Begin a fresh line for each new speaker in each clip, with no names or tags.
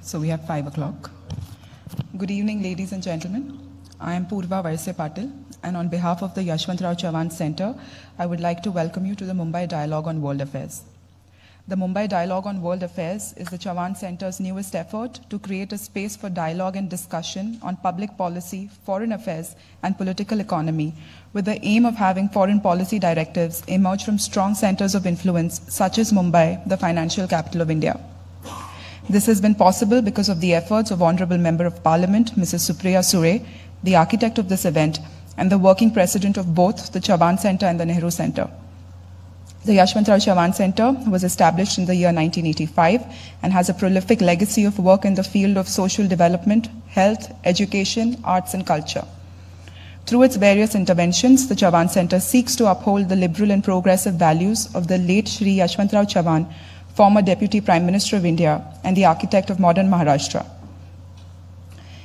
So we have 5 o'clock. Good evening, ladies and gentlemen. I am Purva Varsya Patil, and on behalf of the Yashwantrao Chavan Center, I would like to welcome you to the Mumbai Dialogue on World Affairs. The Mumbai Dialogue on World Affairs is the Chavan Center's newest effort to create a space for dialogue and discussion on public policy, foreign affairs, and political economy, with the aim of having foreign policy directives emerge from strong centers of influence, such as Mumbai, the financial capital of India. This has been possible because of the efforts of Honorable Member of Parliament, Mrs. Supriya Sure, the architect of this event, and the working president of both the Chavan Center and the Nehru Center. The Yashwantrao Chavan Center was established in the year 1985 and has a prolific legacy of work in the field of social development, health, education, arts, and culture. Through its various interventions, the Chavan Center seeks to uphold the liberal and progressive values of the late Shri Yashwantrao Chavan, former Deputy Prime Minister of India and the architect of modern Maharashtra.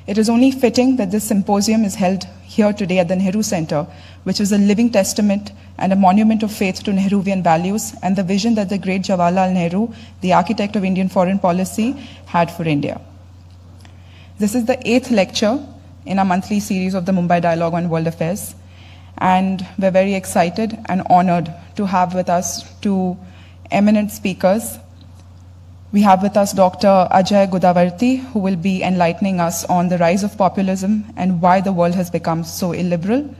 It is only fitting that this symposium is held here today at the Nehru Center, which is a living testament and a monument of faith to Nehruvian values and the vision that the great Jawaharlal Nehru, the architect of Indian foreign policy, had for India. This is the 8th lecture in our monthly series of the Mumbai Dialogue on World Affairs, and we're very excited and honored to have with us two eminent speakers. We have with us Dr. Ajay Gudavarthy, who will be enlightening us on the rise of populism and why the world has become so illiberal,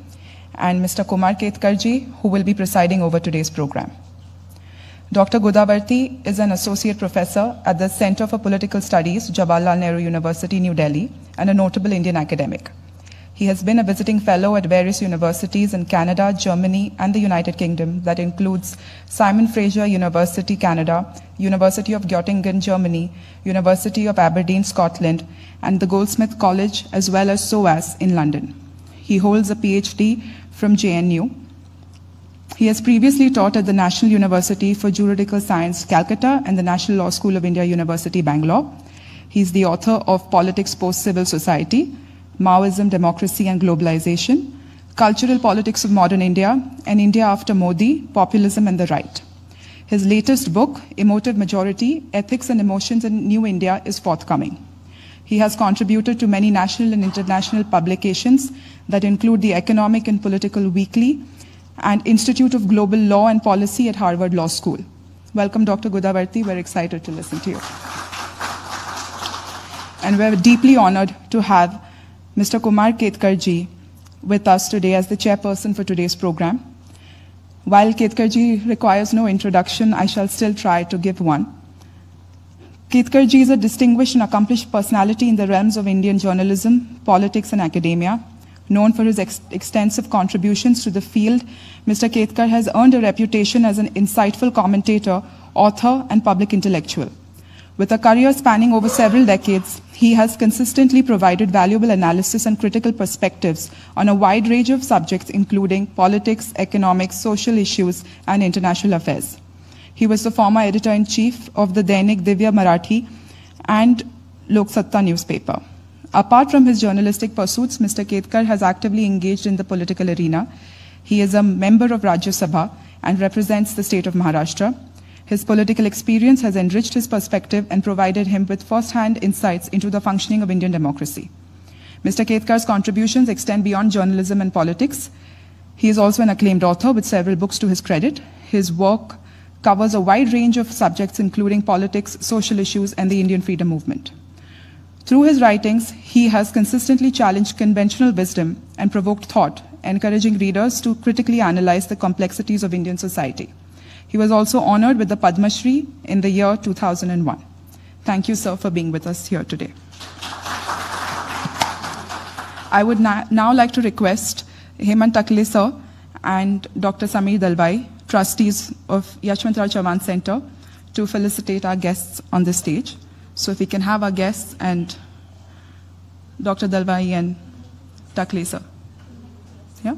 and Mr. Kumar Ketkarji, who will be presiding over today's program. Dr. Gudavarthy is an associate professor at the Center for Political Studies, Jawaharlal Nehru University, New Delhi, and a notable Indian academic. He has been a visiting fellow at various universities in Canada, Germany, and the United Kingdom. That includes Simon Fraser University, Canada, University of Göttingen, Germany, University of Aberdeen, Scotland, and the Goldsmith College, as well as SOAS in London. He holds a PhD from JNU. He has previously taught at the National University for Juridical Science, Calcutta, and the National Law School of India, University, Bangalore. He is the author of Politics Post-Civil Society, Maoism, Democracy and Globalization, Cultural Politics of Modern India, and India After Modi, Populism and the Right. His latest book, Emotive Majority, Ethics and Emotions in New India, is forthcoming. He has contributed to many national and international publications that include the Economic and Political Weekly and Institute of Global Law and Policy at Harvard Law School. Welcome, Dr. Gudavarthy. We're excited to listen to you. And we're deeply honored to have Mr. Kumar Ketkarji with us today as the chairperson for today's program. While Ketkarji requires no introduction, I shall still try to give one. Ketkarji is a distinguished and accomplished personality in the realms of Indian journalism, politics, and academia. Known for his extensive contributions to the field, Mr. Ketkar has earned a reputation as an insightful commentator, author, and public intellectual. With a career spanning over several decades, he has consistently provided valuable analysis and critical perspectives on a wide range of subjects, including politics, economics, social issues, and international affairs. He was the former editor-in-chief of the Dainik Divya Marathi and Lok Satta newspaper. Apart from his journalistic pursuits, Mr. Ketkar has actively engaged in the political arena. He is a member of Rajya Sabha and represents the state of Maharashtra. His political experience has enriched his perspective and provided him with first-hand insights into the functioning of Indian democracy. Mr. Ketkar's contributions extend beyond journalism and politics. He is also an acclaimed author with several books to his credit. His work covers a wide range of subjects, including politics, social issues, and the Indian freedom movement. Through his writings, he has consistently challenged conventional wisdom and provoked thought, encouraging readers to critically analyze the complexities of Indian society. He was also honored with the Padma Shri in the year 2001. Thank you, sir, for being with us here today. I would now like to request Hemant Takle, sir, and Dr. Samir Dalwai, trustees of Yashwantrao Chavan Center, to felicitate our guests on the stage. So if we can have our guests and Dr. Dalwai and Takle, sir. Yeah?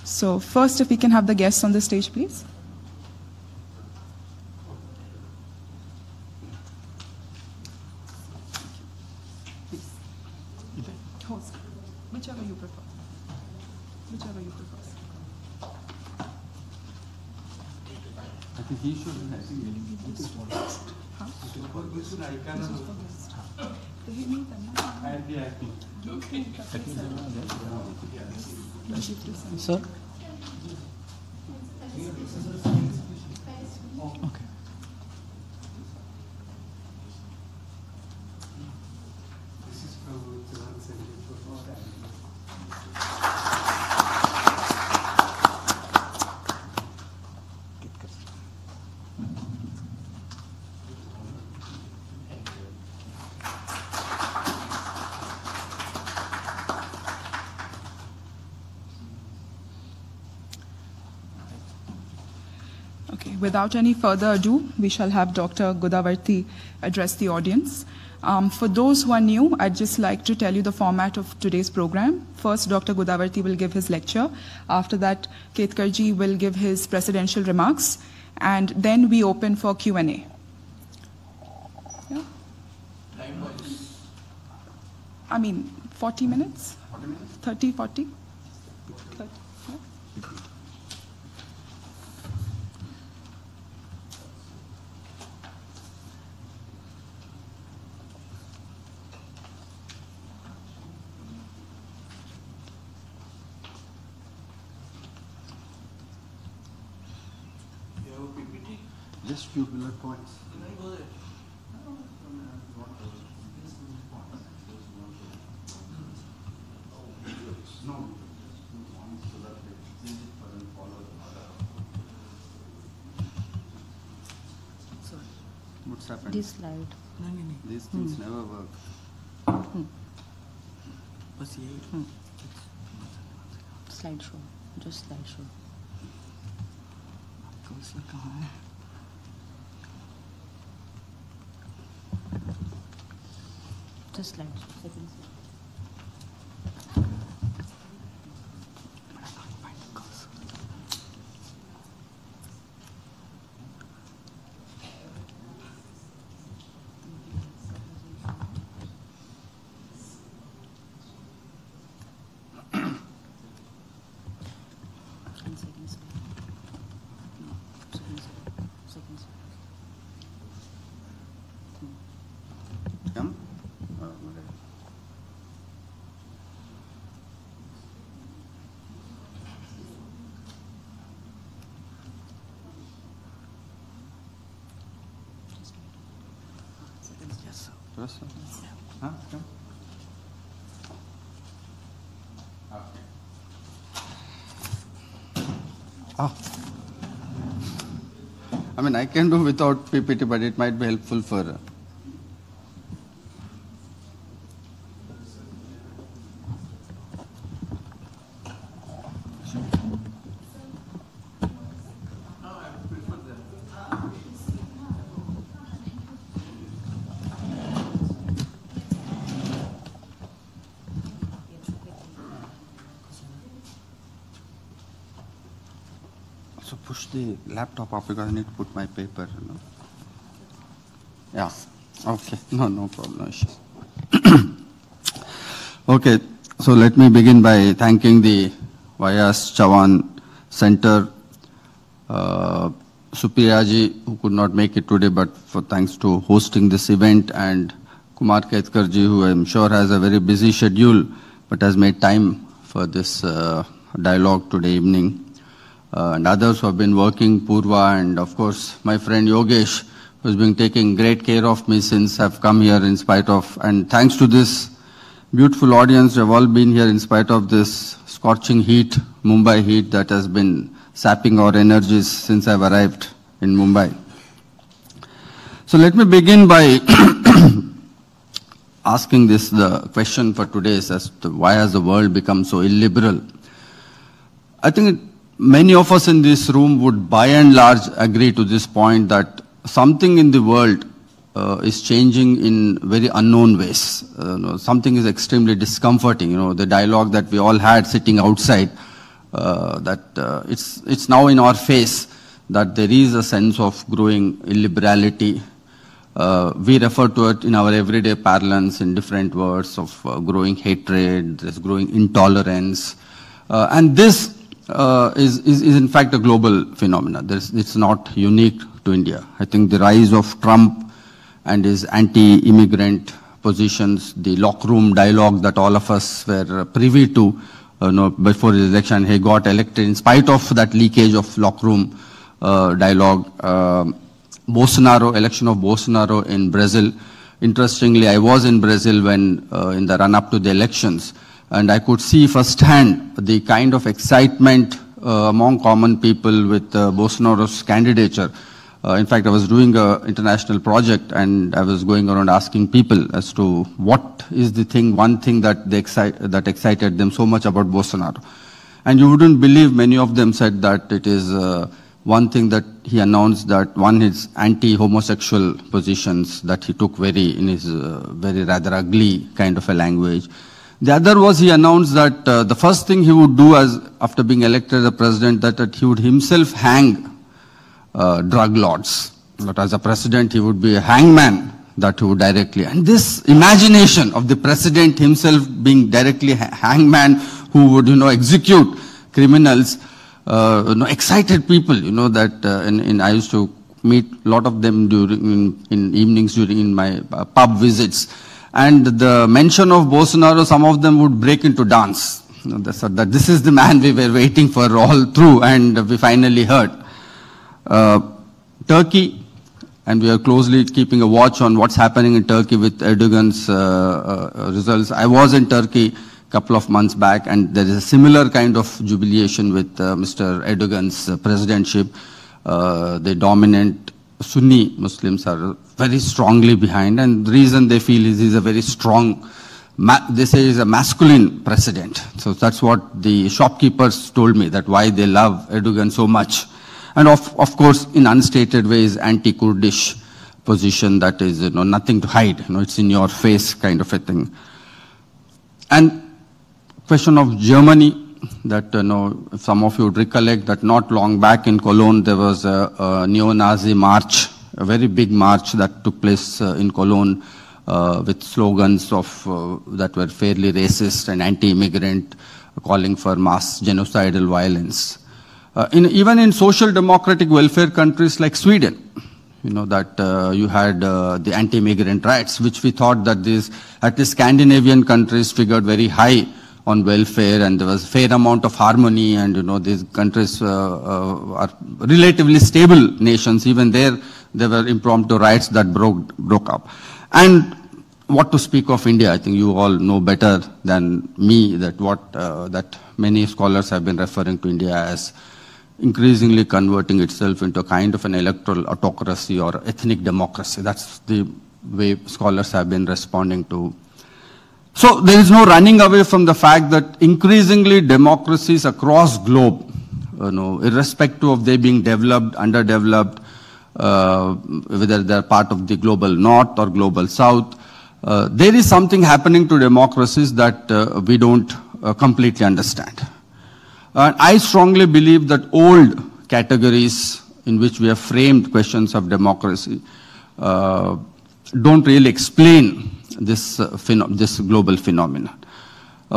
So first, if we can have the guests on the stage, please. Whichever you prefer. Whichever you prefer.
He should Sir? Okay.
Okay, without any further ado, we shall have Dr. Gudavarthy address the audience. For those who are new, I'd just like to tell you the format of today's program. First, Dr. Gudavarthy will give his lecture. After that, Ketkarji will give his presidential remarks. And then we open for Q&A. Yeah? I mean, 40 minutes? 40 minutes? 30, 40? 30, yeah?
Just few bullet points. What's happened?
This slide.
These things never work.
Slideshow. Just slideshow. Just slideshow. Second slide.
Come. Yes, sir. Huh? Come. I mean, I can do without PPT, but it might be helpful for. So push the laptop up because I need to put my paper, you know. Yeah. Okay. No problem. No issues. Okay. So let me begin by thanking the Yashwantrao Chavan Center, Supriyaji, who could not make it today, but for thanks to hosting this event, and Kumar Ketkarji, who I'm sure has a very busy schedule, but has made time for this dialogue today evening. And others who have been working, Purva, and of course my friend Yogesh, who's been taking great care of me since I've come here in spite of, and thanks to this beautiful audience, you've all been here in spite of this scorching heat, Mumbai heat that has been sapping our energies since I've arrived in Mumbai. So let me begin by asking the question for today is as to why has the world become so illiberal? I think many of us in this room would by and large agree to this point that something in the world is changing in very unknown ways. Something is extremely discomforting. You know, the dialogue that we all had sitting outside, it's now in our face that there is a sense of growing illiberality. We refer to it in our everyday parlance in different words of growing hatred, there's growing intolerance. And this is in fact a global phenomenon. It's not unique to India. I think the rise of Trump and his anti-immigrant positions, the locker room dialogue that all of us were privy to before his election, he got elected in spite of that leakage of locker room dialogue. Bolsonaro, election of Bolsonaro in Brazil. Interestingly, I was in Brazil when in the run-up to the elections, and I could see firsthand the kind of excitement among common people with Bolsonaro's candidature. In fact, I was doing an international project, and I was going around asking people as to what is the thing, one thing that excited them so much about Bolsonaro. And you wouldn't believe, many of them said that it is one thing that he announced, that one, his anti-homosexual positions that he took in his very rather ugly kind of a language. The other was, he announced that the first thing he would do after being elected as a president, that he would himself hang drug lords. But as a president, he would be a hangman that he would directly. And this imagination of the president himself being directly hangman who would, execute criminals, excited people, that I used to meet a lot of them in evenings during my pub visits. And the mention of Bolsonaro, some of them would break into dance. That this is the man we were waiting for all through, and we finally heard. Turkey, and we are closely keeping a watch on what's happening in Turkey with Erdogan's results. I was in Turkey a couple of months back, and there is a similar kind of jubilation with Mr. Erdogan's presidentship. The dominant Sunni Muslims are very strongly behind, and the reason they feel is he's a very strong, they say he's a masculine president. So that's what the shopkeepers told me, that why they love Erdogan so much. And of course, in unstated ways, anti-Kurdish position that is, nothing to hide. It's in your face kind of a thing. And question of Germany, that if some of you would recollect that not long back in Cologne there was a neo-Nazi march, a very big march that took place in Cologne with slogans that were fairly racist and anti-immigrant, calling for mass genocidal violence. Even in social democratic welfare countries like Sweden, that you had the anti-immigrant rights, which we thought that at least Scandinavian countries figured very high on welfare, and there was a fair amount of harmony, and these countries are relatively stable nations. Even there were impromptu riots that broke up. And what to speak of India? I think you all know better than me that that many scholars have been referring to India as increasingly converting itself into a kind of an electoral autocracy or ethnic democracy. That's the way scholars have been responding to. So there is no running away from the fact that increasingly democracies across globe, irrespective of they being developed, underdeveloped, whether they're part of the global north or global south, there is something happening to democracies that we don't completely understand. I strongly believe that old categories in which we have framed questions of democracy don't really explain this global phenomenon.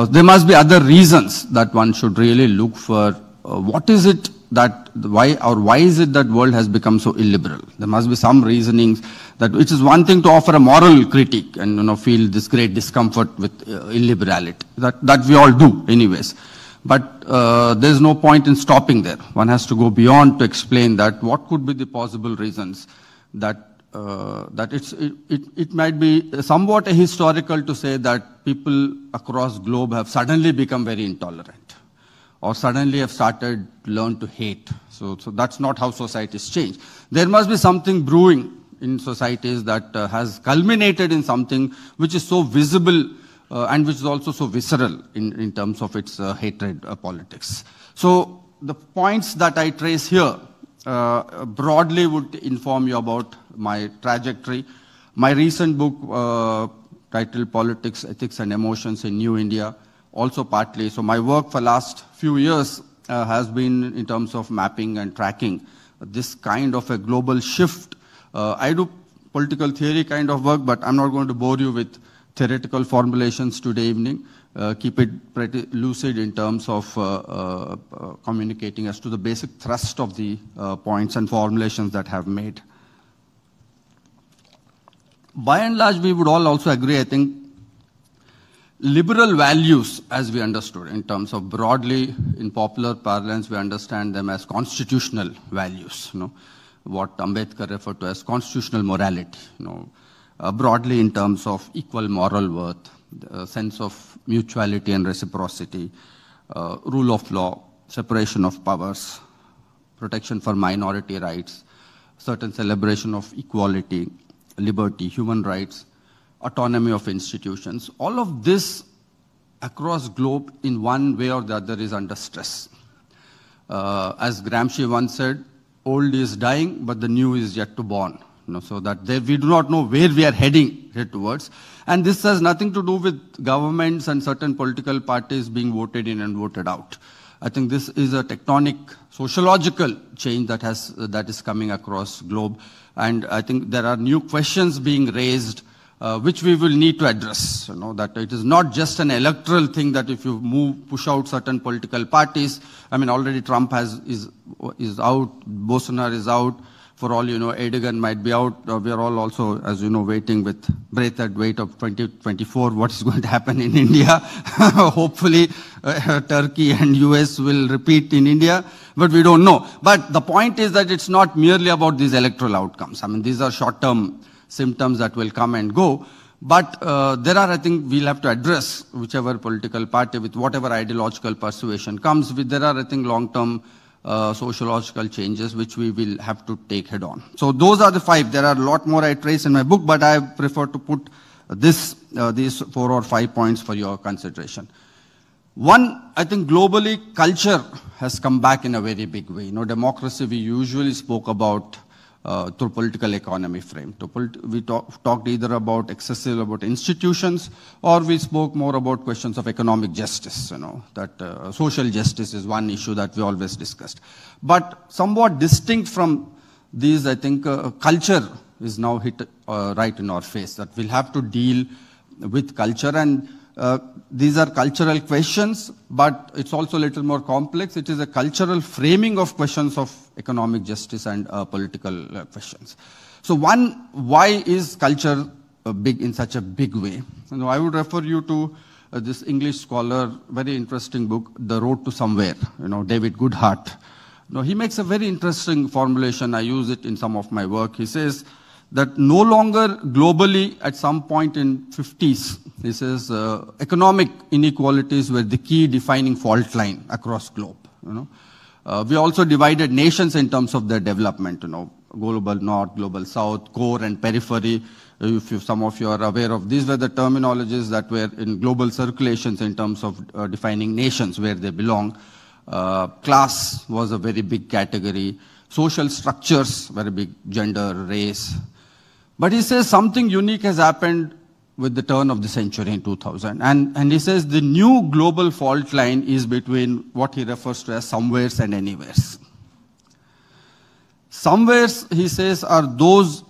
There must be other reasons that one should really look for. What is it that, why is it that world has become so illiberal? There must be some reasonings that, which is one thing to offer a moral critique and feel this great discomfort with illiberality. That we all do anyways. But there's no point in stopping there. One has to go beyond to explain that what could be the possible reasons that it might be somewhat historical to say that people across globe have suddenly become very intolerant or suddenly have started to learn to hate. So that's not how societies change. There must be something brewing in societies that has culminated in something which is so visible and which is also so visceral in terms of its hatred politics. So the points that I trace here broadly would inform you about my trajectory. My recent book titled Politics, Ethics and Emotions in New India, also partly. So my work for last few years has been in terms of mapping and tracking this kind of a global shift. I do political theory kind of work, but I'm not going to bore you with theoretical formulations today evening. keep it pretty lucid in terms of communicating as to the basic thrust of the points and formulations that have made. By and large, we would all also agree, I think, liberal values, as we understood, in terms of broadly, in popular parlance, we understand them as constitutional values, what Ambedkar referred to as constitutional morality, broadly in terms of equal moral worth, the sense of mutuality and reciprocity, rule of law, separation of powers, protection for minority rights, certain celebration of equality, liberty, human rights, autonomy of institutions. All of this across globe in one way or the other is under stress. As Gramsci once said, old is dying, but the new is yet to born. So that we do not know where we are heading towards. And this has nothing to do with governments and certain political parties being voted in and voted out. I think this is a tectonic sociological change that is coming across globe. And I think there are new questions being raised which we will need to address. That it is not just an electoral thing that if you push out certain political parties. I mean, already Trump is out, Bolsonaro is out. For all you know, Erdogan might be out. We are all also, as you know, waiting with bated weight of 2024, what is going to happen in India. Hopefully, Turkey and US will repeat in India, but we don't know. But the point is that it's not merely about these electoral outcomes. I mean, these are short-term symptoms that will come and go. But there are, I think, we'll have to address whichever political party with whatever ideological persuasion comes with. There are, I think, long-term sociological changes which we will have to take head on. So those are the 5. There are a lot more I trace in my book, but I prefer to put these 4 or 5 points for your consideration. One, I think globally, culture has come back in a very big way. Democracy we usually spoke about through political economy frame. We talked either about about institutions, or we spoke more about questions of economic justice, that social justice is one issue that we always discussed. But somewhat distinct from these, I think culture is now hit right in our face, that we'll have to deal with culture. And these are cultural questions, but it's also a little more complex. It is a cultural framing of questions of economic justice and political questions. So one, why is culture big in such a big way? I would refer you to this English scholar, very interesting book, The Road to Somewhere, David Goodhart. He makes a very interesting formulation. I use it in some of my work. He says that no longer globally at some point in 50s, he says economic inequalities were the key defining fault line across globe. We also divided nations in terms of their development, global north, global south, core and periphery. If some of you are aware of, these were the terminologies that were in global circulations in terms of defining nations where they belong. Class was a very big category. Social structures, very big, gender, race. But he says something unique has happened with the turn of the century in 2000. And he says the new global fault line is between what he refers to as somewheres and anywheres. Somewheres, he says, are those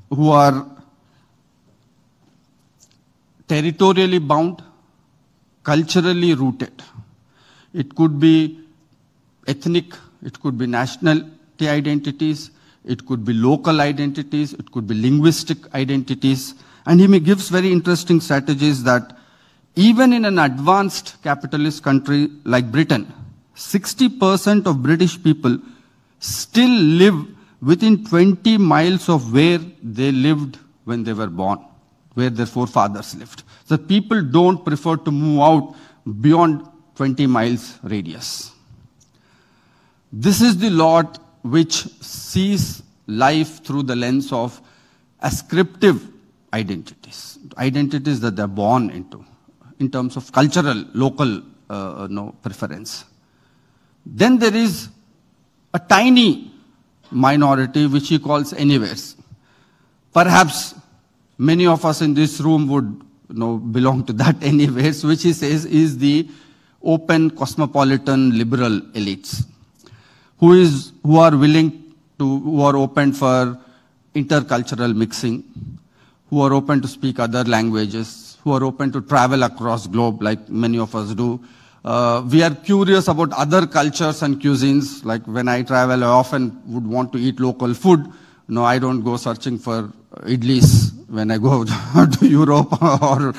who are territorially bound, culturally rooted. It could be ethnic, it could be nationality identities, it could be local identities, it could be linguistic identities. And he gives very interesting strategies that even in an advanced capitalist country like Britain, 60% of British people still live within 20 miles of where they lived when they were born, where their forefathers lived. So people don't prefer to move out beyond 20 miles radius. This is the lot which sees life through the lens of ascriptive identities, identities that they're born into, in terms of cultural, local preference. Then there is a tiny minority which he calls anywheres. Perhaps many of us in this room would belong to that anywheres, which he says is the open, cosmopolitan, liberal elites, who are open for intercultural mixing, who are open to speak other languages, who are open to travel across globe like many of us do. We are curious about other cultures and cuisines. Like when I travel, I often would want to eat local food. No, I don't go searching for idlis when I go to Europe or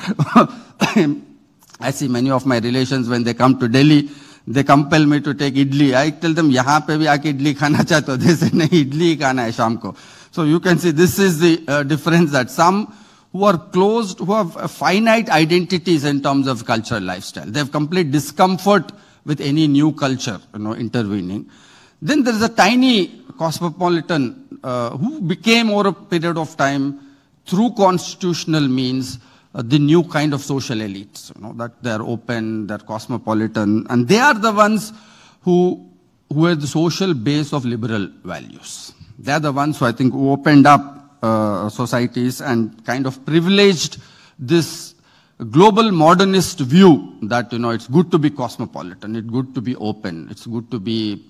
I see many of my relations when they come to Delhi, they compel me to take idli. I tell them, yahan pe bhi aake idli khana chahte ho. They say, nahi, idli hi khana hai sham ko. So you can see this is the difference, that some who are closed, who have finite identities in terms of cultural lifestyle. They have complete discomfort with any new culture, intervening. Then there is a tiny cosmopolitan who became over a period of time through constitutional means the new kind of social elites, that they are open, they are cosmopolitan, and they are the ones who are the social base of liberal values. They are the ones who I think who opened up societies and kind of privileged this global modernist view that, it's good to be cosmopolitan, it's good to be open, it's good to be,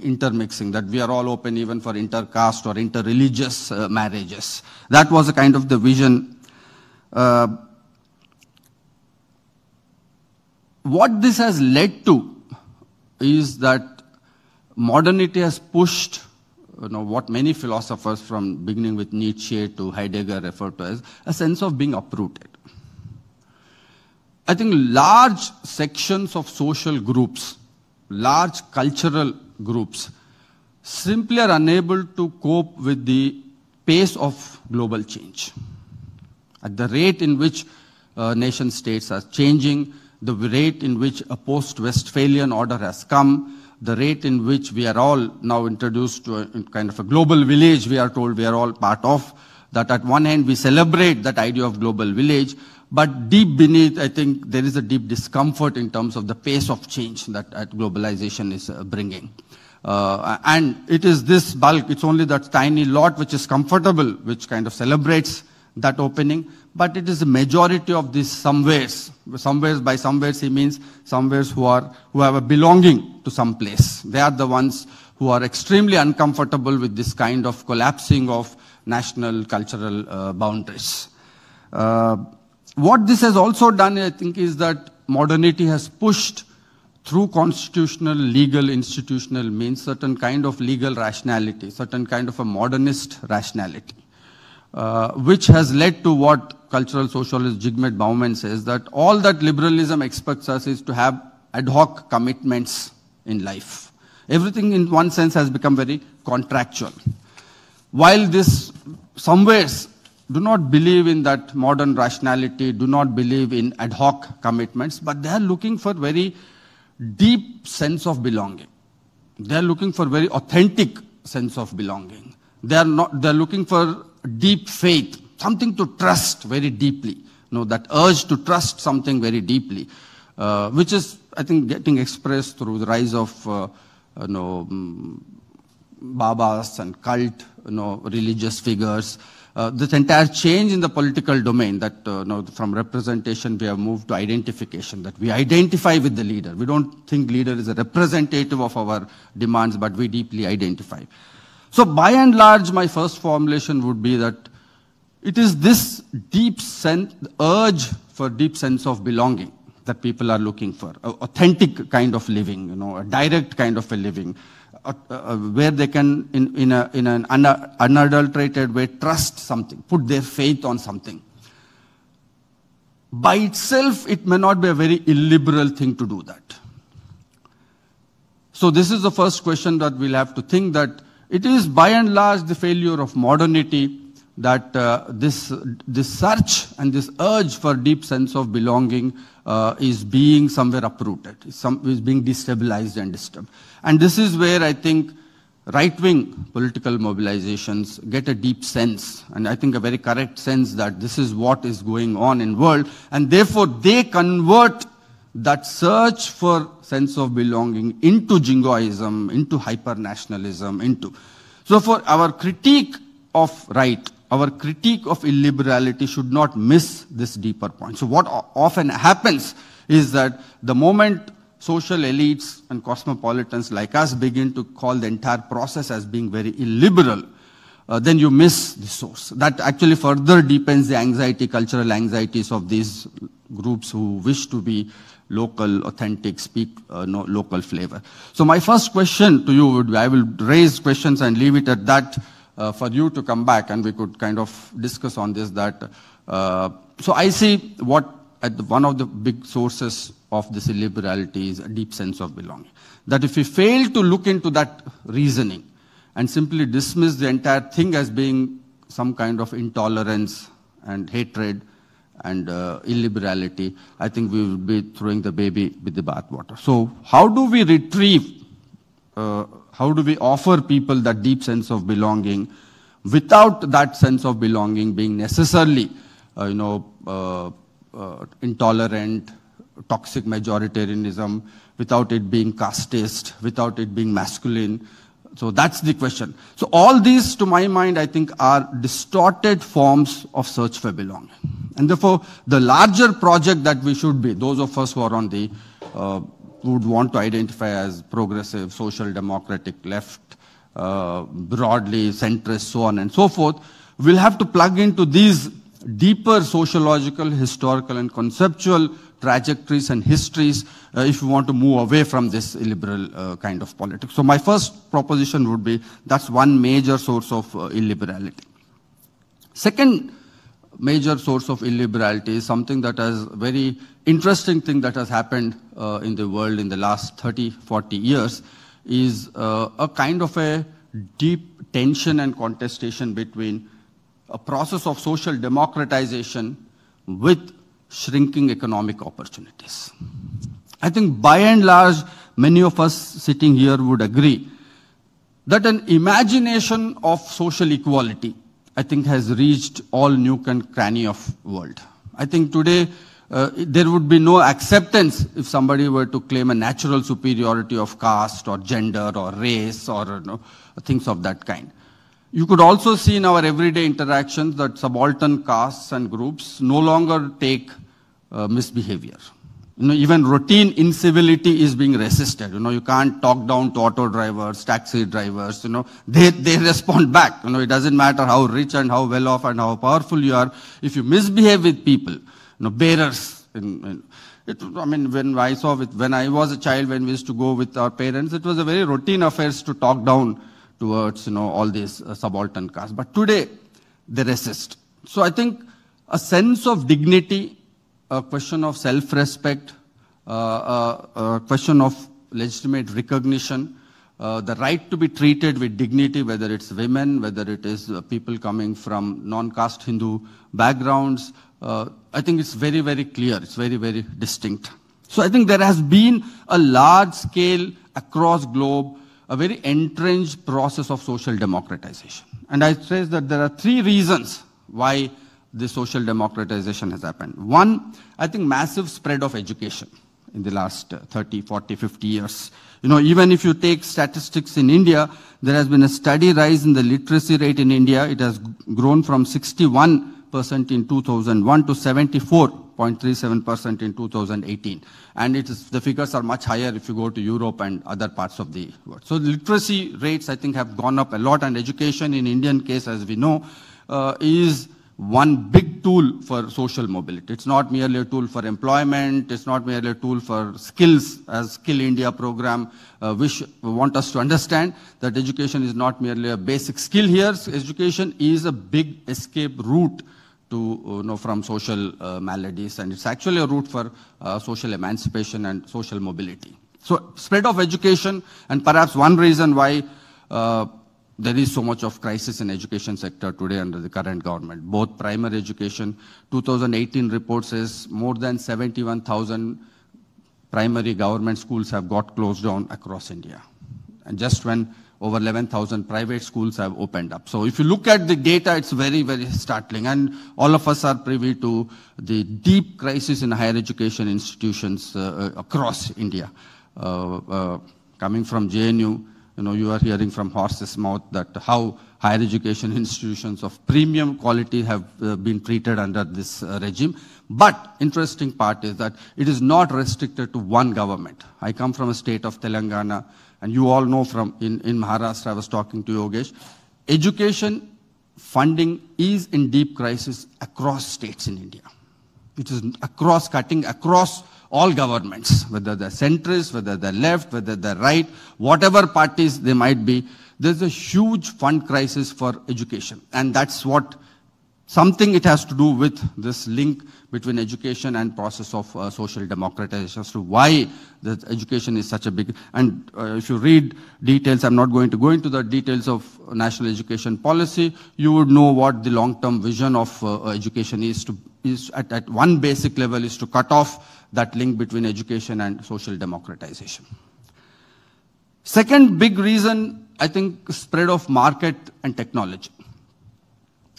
intermixing, that we are all open even for intercaste or interreligious marriages. That was a kind of the vision. What this has led to is that modernity has pushed what many philosophers from beginning with Nietzsche to Heidegger refer to as a sense of being uprooted. I think large sections of social groups, large cultural groups, simply are unable to cope with the pace of global change. At the rate in which nation states are changing, the rate in which a post-Westphalian order has come, the rate in which we are all now introduced to a kind of a global village we are told we are all part of, that at one hand we celebrate that idea of global village, but deep beneath, I think there is a deep discomfort in terms of the pace of change that globalization is bringing. And it is this bulk, it's only that tiny lot which is comfortable, which kind of celebrates that opening, but it is the majority of these somewheres. Somewheres, by somewheres he means somewheres who have a belonging to some place. They are the ones who are extremely uncomfortable with this kind of collapsing of national cultural boundaries. What this has also done, I think, is that modernity has pushed through constitutional, legal, institutional means certain kind of legal rationality, certain kind of a modernist rationality. Which has led to what cultural socialist Zygmunt Bauman says, that all that liberalism expects us is to have ad hoc commitments in life. Everything in one sense has become very contractual. While this somewheres do not believe in that modern rationality, do not believe in ad hoc commitments, but they are looking for very deep sense of belonging. They are looking for very authentic sense of belonging. They are looking for deep faith, something to trust very deeply. That urge to trust something very deeply, which is, I think, getting expressed through the rise of, Babas and cult, religious figures. This entire change in the political domain that, from representation we have moved to identification, that we identify with the leader. We don't think leader is a representative of our demands, but we deeply identify. So by and large, my first formulation would be that it is this deep sense, urge for deep sense of belonging that people are looking for, an authentic kind of living, a direct kind of a living, where they can, in an unadulterated way, trust something, put their faith on something. By itself, it may not be a very illiberal thing to do that. So this is the first question that we'll have to think, that it is by and large the failure of modernity that this search and this urge for deep sense of belonging is being somewhere uprooted, is being destabilized and disturbed. And this is where I think right-wing political mobilizations get a deep sense, and I think a very correct sense, that this is what is going on in the world, and therefore they convert that search for sense of belonging into jingoism, into hyper-nationalism, So for our critique of right, our critique of illiberality should not miss this deeper point. So what often happens is that the moment social elites and cosmopolitans like us begin to call the entire process as being very illiberal, then you miss the source. That actually further deepens the anxiety, cultural anxieties of these groups who wish to be local, authentic, speak local flavor. So my first question to you would be, I will raise questions and leave it at that for you to come back and we could kind of discuss on this. So I see one of the big sources of this illiberality is a deep sense of belonging. That if we fail to look into that reasoning and simply dismiss the entire thing as being some kind of intolerance and hatred and illiberality, I think we will be throwing the baby with the bathwater. So how do we retrieve, how do we offer people that deep sense of belonging without that sense of belonging being necessarily, intolerant, toxic majoritarianism, without it being casteist, without it being masculine? So that's the question. So all these, to my mind, I think are distorted forms of search for belonging. And therefore, the larger project that we should be, those of us who are on the, would want to identify as progressive, social democratic, left, broadly centrist, so on and so forth, will have to plug into these deeper sociological, historical, and conceptual trajectories and histories if you want to move away from this illiberal kind of politics. So my first proposition would be that's one major source of illiberality. Second major source of illiberality is something that is very interesting thing that has happened in the world in the last 30, 40 years is a kind of a deep tension and contestation between a process of social democratization with shrinking economic opportunities. I think by and large, many of us sitting here would agree that an imagination of social equality, I think, has reached all nook and cranny of world. I think today there would be no acceptance if somebody were to claim a natural superiority of caste or gender or race or things of that kind. You could also see in our everyday interactions that subaltern castes and groups no longer take misbehavior. Even routine incivility is being resisted. You can't talk down to auto drivers, taxi drivers. They respond back. It doesn't matter how rich and how well off and how powerful you are. If you misbehave with people, bearers. When I was a child, when we used to go with our parents, it was a very routine affair to talk down towards all these subaltern castes. But today, they resist. So I think a sense of dignity, a question of self-respect, a question of legitimate recognition, the right to be treated with dignity, whether it's women, whether it is people coming from non-caste Hindu backgrounds, I think it's very, very clear. It's very, very distinct. So I think there has been a large scale across globe, a very entrenched process of social democratization. And I say that there are three reasons why the social democratization has happened. One, I think massive spread of education in the last 30, 40, 50 years. Even if you take statistics in India, there has been a steady rise in the literacy rate in India. It has grown from 61% in 2001 to 74.37% in 2018. And the figures are much higher if you go to Europe and other parts of the world. So the literacy rates, I think, have gone up a lot, and education in Indian case, as we know, is one big tool for social mobility. It's not merely a tool for employment. It's not merely a tool for skills, as Skill India program want us to understand that education is not merely a basic skill here. Education is a big escape route to, from social maladies, and it's actually a route for social emancipation and social mobility. So spread of education, and perhaps one reason why there is so much of crisis in education sector today under the current government. Both primary education, 2018 report says more than 71,000 primary government schools have got closed down across India. And just when over 11,000 private schools have opened up. So if you look at the data, it's very, very startling. And all of us are privy to the deep crisis in higher education institutions across India. Coming from JNU, you are hearing from horse's mouth that how higher education institutions of premium quality have been treated under this regime. But interesting part is that it is not restricted to one government. I come from a state of Telangana, and you all know from in Maharashtra, I was talking to Yogesh, education funding is in deep crisis across states in India. It is cutting across all governments, whether they're centrist, whether they're left, whether they're right, whatever parties they might be. There's a huge fund crisis for education. And that's what something it has to do with this link between education and process of social democratization as to why the education is such a big, and if you read details, I'm not going to go into the details of national education policy, you would know what the long-term vision of education is at one basic level is to cut off that link between education and social democratization. Second big reason, I think, spread of market and technology.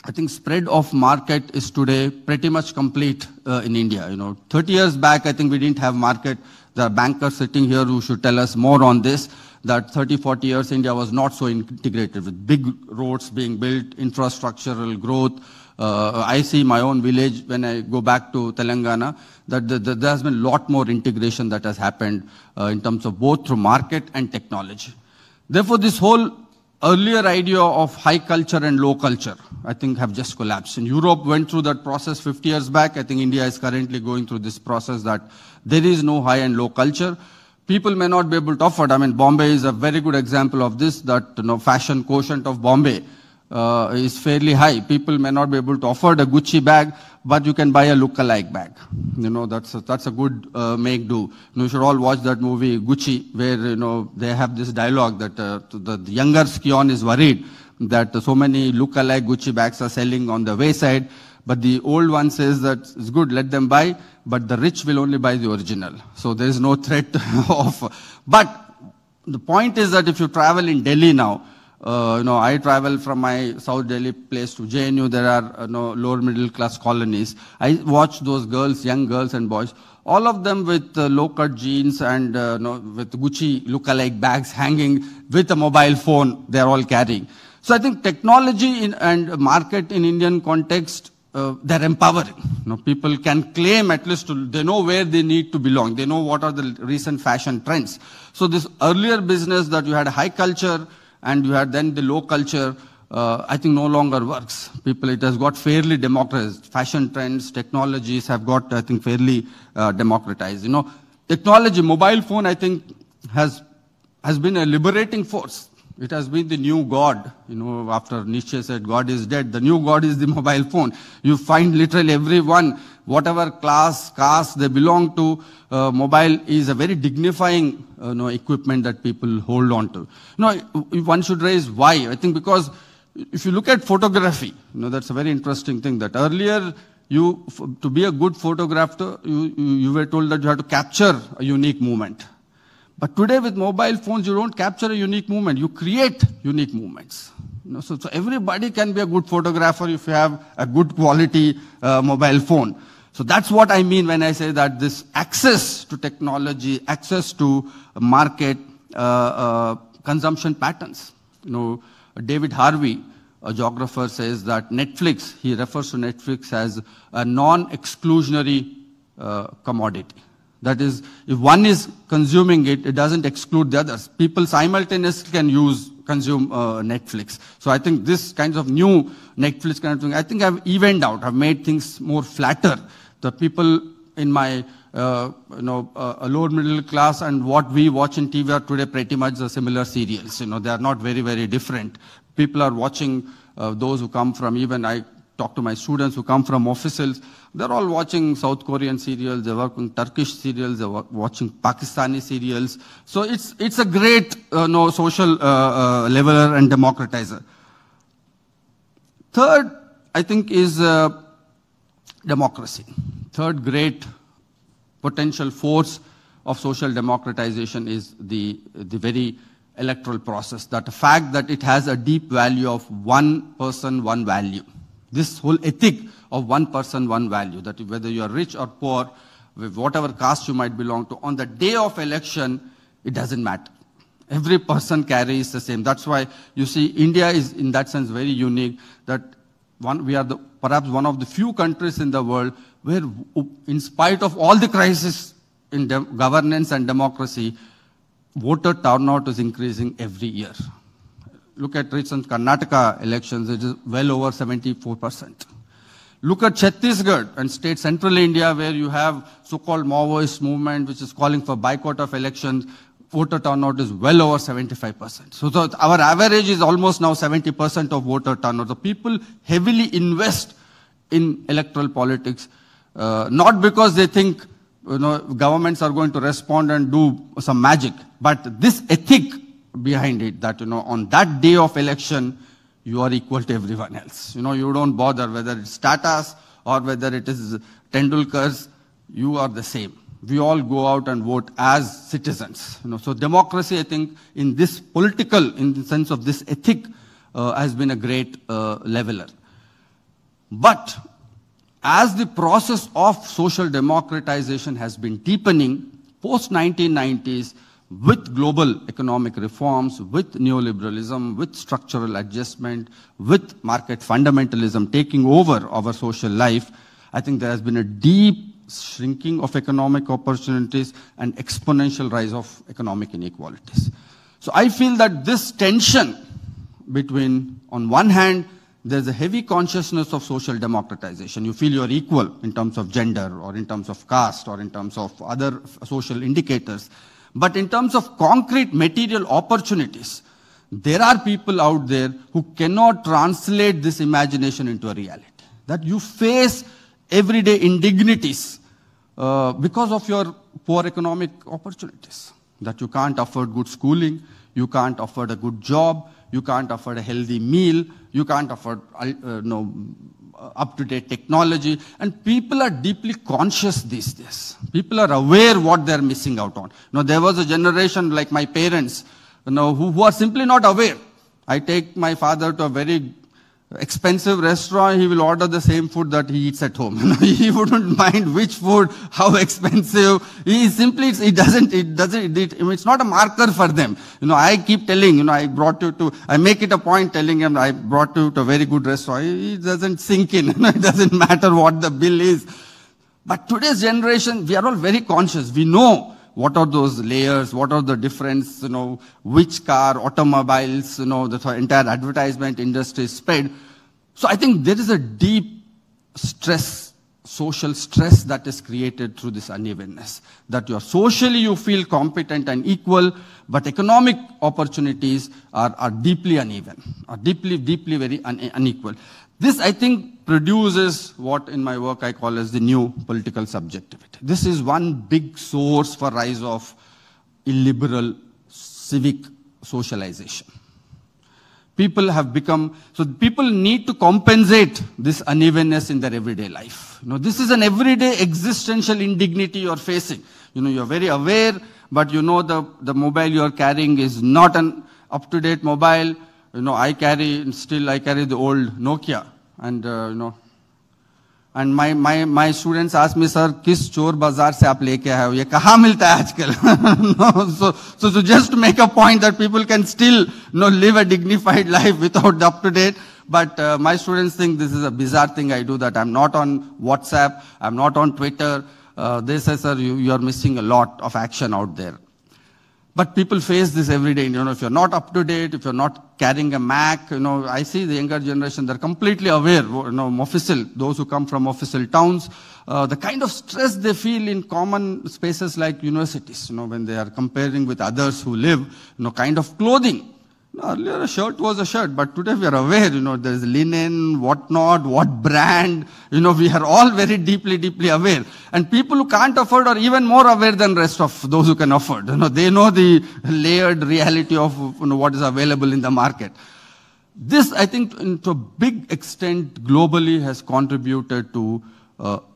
I think spread of market is today pretty much complete in India. 30 years back, I think we didn't have market. There are bankers sitting here who should tell us more on this, that 30, 40 years India was not so integrated with big roads being built, infrastructural growth. I see my own village when I go back to Telangana, that there has been a lot more integration that has happened in terms of both through market and technology. Therefore, this whole earlier idea of high culture and low culture, I think, have just collapsed. And Europe went through that process 50 years back. I think India is currently going through this process that there is no high and low culture. People may not be able to afford. I mean, Bombay is a very good example of this, that fashion quotient of Bombay is fairly high. People may not be able to afford a Gucci bag, but you can buy a look-alike bag. That's a good make-do. You should all watch that movie Gucci, where they have this dialogue that the younger scion is worried that so many look-alike Gucci bags are selling on the wayside, but the old one says that it's good, let them buy, but the rich will only buy the original. So there is no threat of. But the point is that if you travel in Delhi now, I travel from my South Delhi place to JNU. There are lower middle class colonies. I watch those girls, young girls and boys, all of them with low-cut jeans and with Gucci look-alike bags hanging with a mobile phone they're all carrying. So I think technology and market in Indian context, they're empowering. People can claim at least they know where they need to belong. They know what are the recent fashion trends. So this earlier business that you had high culture and you had then the low culture, I think no longer works. It has got fairly democratized. Fashion trends, technologies have got, I think, fairly democratized. Technology, mobile phone, I think, has been a liberating force. It has been the new God. After Nietzsche said God is dead, the new God is the mobile phone. You find literally everyone, whatever class, caste they belong to, mobile is a very dignifying equipment that people hold on to. One should raise why. I think because if you look at photography, that's a very interesting thing, that earlier to be a good photographer, you were told that you have to capture a unique moment. But today with mobile phones, you don't capture a unique moment, you create unique moments. So everybody can be a good photographer if you have a good quality mobile phone. So that's what I mean when I say that this access to technology, access to market, consumption patterns. David Harvey, a geographer, says that Netflix, he refers to Netflix as a non-exclusionary commodity. That is, if one is consuming it, it doesn't exclude the others. People simultaneously can consume Netflix. So I think this kind of new Netflix kind of thing, I think I've evened out, I've made things more flatter. The people in my, lower middle class and what we watch in TV are today pretty much the similar serials. They are not very, very different. People are watching those who come from, even I talk to my students who come from officials, they're all watching South Korean serials, they're watching Turkish serials, they're watching Pakistani serials. So it's a great social leveler and democratizer. Third, I think, is democracy. Third great potential force of social democratization is the very electoral process. That the fact that it has a deep value of one person, one value. This whole ethic of one person, one value, that whether you are rich or poor, with whatever caste you might belong to, on the day of election, it doesn't matter. Every person carries the same. That's why you see India is in that sense very unique, that we are perhaps one of the few countries in the world where, in spite of all the crisis in governance and democracy, voter turnout is increasing every year. look at recent Karnataka elections, it is well over 74%. Look at Chhattisgarh and state central India, where you have so-called Maoist movement, which is calling for boycott of elections. Voter turnout is well over 75%. So our average is almost now 70% of voter turnout. The people heavily invest in electoral politics, not because they think governments are going to respond and do some magic, but this ethic behind it, that on that day of election, you are equal to everyone else. You don't bother whether it's Tata's or whether it is Tendulkar's, you are the same. We all go out and vote as citizens. So democracy, I think, in this political, in the sense of this ethic, has been a great leveler. But as the process of social democratization has been deepening, post-1990s, with global economic reforms, with neoliberalism, with structural adjustment, with market fundamentalism taking over our social life, I think there has been a deep shrinking of economic opportunities and exponential rise of economic inequalities. So I feel that this tension between, on one hand, there's a heavy consciousness of social democratization. You feel you're equal in terms of gender or in terms of caste or in terms of other social indicators. But in terms of concrete material opportunities, there are people out there who cannot translate this imagination into a reality. That you face everyday indignities because of your poor economic opportunities. That you can't afford good schooling, you can't afford a good job, you can't afford a healthy meal, you can't afford up-to-date technology, and people are deeply conscious these days. People are aware what they're missing out on. There was a generation like my parents, who are simply not aware. I take my father to a very expensive restaurant, he will order the same food that he eats at home. He wouldn't mind which food, how expensive. It's not a marker for them. I keep telling, I make it a point telling him, I brought you to a very good restaurant. It doesn't sink in. It doesn't matter what the bill is. But today's generation, we are all very conscious. We know what are those layers, what are the difference, which car, automobiles, the entire advertisement industry is spread. So I think there is a deep stress, social stress that is created through this unevenness. That socially you feel competent and equal, but economic opportunities are deeply uneven, are deeply very unequal. This, I think, produces what in my work I call as the new political subjectivity. This is one big source for rise of illiberal civic socialization. People have become, so people need to compensate this unevenness in their everyday life. This is an everyday existential indignity you're facing. You're very aware, but the mobile you're carrying is not an up-to-date mobile. I carry the old Nokia, and and my students ask me, sir, किस चोर बाजार से आप लेके आए हो? ये कहाँ मिलता है आजकल? So just to make a point that people can still live a dignified life without the up-to-date. But my students think this is a bizarre thing I do, that I'm not on WhatsApp, I'm not on Twitter. They say, sir, you are missing a lot of action out there. But people face this every day. If you're not up to date, if you're not carrying a Mac, I see the younger generation, they're completely aware, those who come from official towns, the kind of stress they feel in common spaces like universities, when they are comparing with others who live, kind of clothing. Earlier a shirt was a shirt, but today we are aware, there's linen, whatnot, what brand, we are all very deeply aware. And people who can't afford are even more aware than rest of those who can afford. They know the layered reality of what is available in the market. This, I think, to a big extent globally has contributed to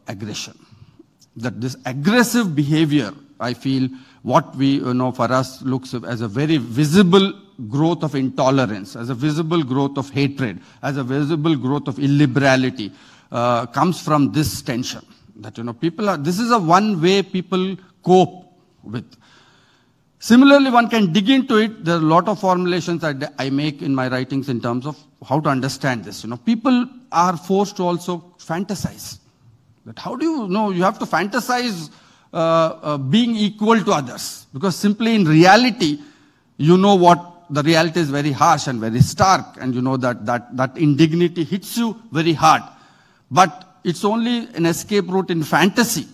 aggression. That this aggressive behavior, I feel, what we, for us looks as a very visible growth of intolerance, as a visible growth of hatred, as a visible growth of illiberality, comes from this tension. That, this is a one way people cope with. Similarly, one can dig into it. There are a lot of formulations that I make in my writings in terms of how to understand this. People are forced to also fantasize. That how do you have to fantasize being equal to others. Because simply in reality, what the reality is very harsh and very stark, and you know that indignity hits you very hard. But it's only an escape route in fantasy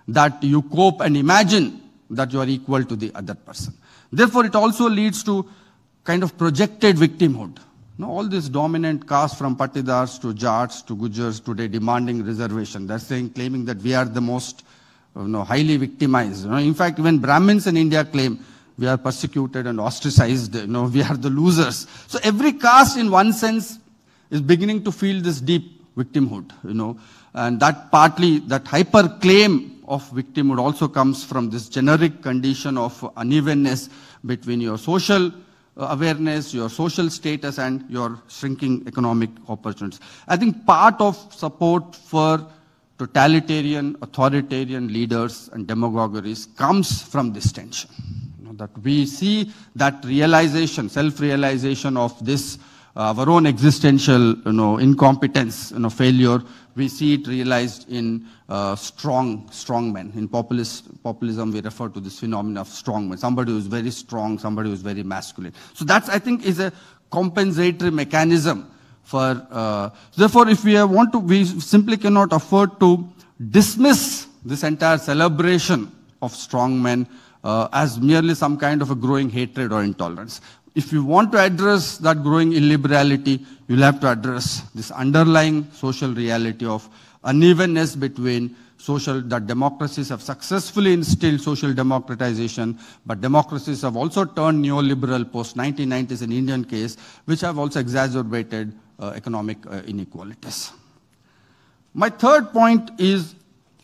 that you cope and imagine that you are equal to the other person. Therefore, it also leads to kind of projected victimhood. All this dominant caste from Patidars to Jats to Gujars today demanding reservation. They're claiming that we are the most highly victimized. In fact, even Brahmins in India claim we are persecuted and ostracized. We are the losers. So every caste, in one sense, is beginning to feel this deep victimhood. And that partly, that hyper claim of victimhood also comes from this generic condition of unevenness between your social awareness, your social status, and your shrinking economic opportunities. I think part of support for totalitarian, authoritarian leaders and demagogueries comes from this tension. That we see that realization, self-realization of this, our own existential, incompetence, failure. We see it realized in strong men. In populism, we refer to this phenomenon of strong men. Somebody who is very strong, somebody who is very masculine. So that's, I think, is a compensatory mechanism for. Therefore, if we want to, we simply cannot afford to dismiss this entire celebration of strong men as merely some kind of a growing hatred or intolerance. If you want to address that growing illiberality, you'll have to address this underlying social reality of unevenness between that democracies have successfully instilled social democratization, but democracies have also turned neoliberal post-1990s in Indian case, which have also exacerbated economic inequalities. My third point is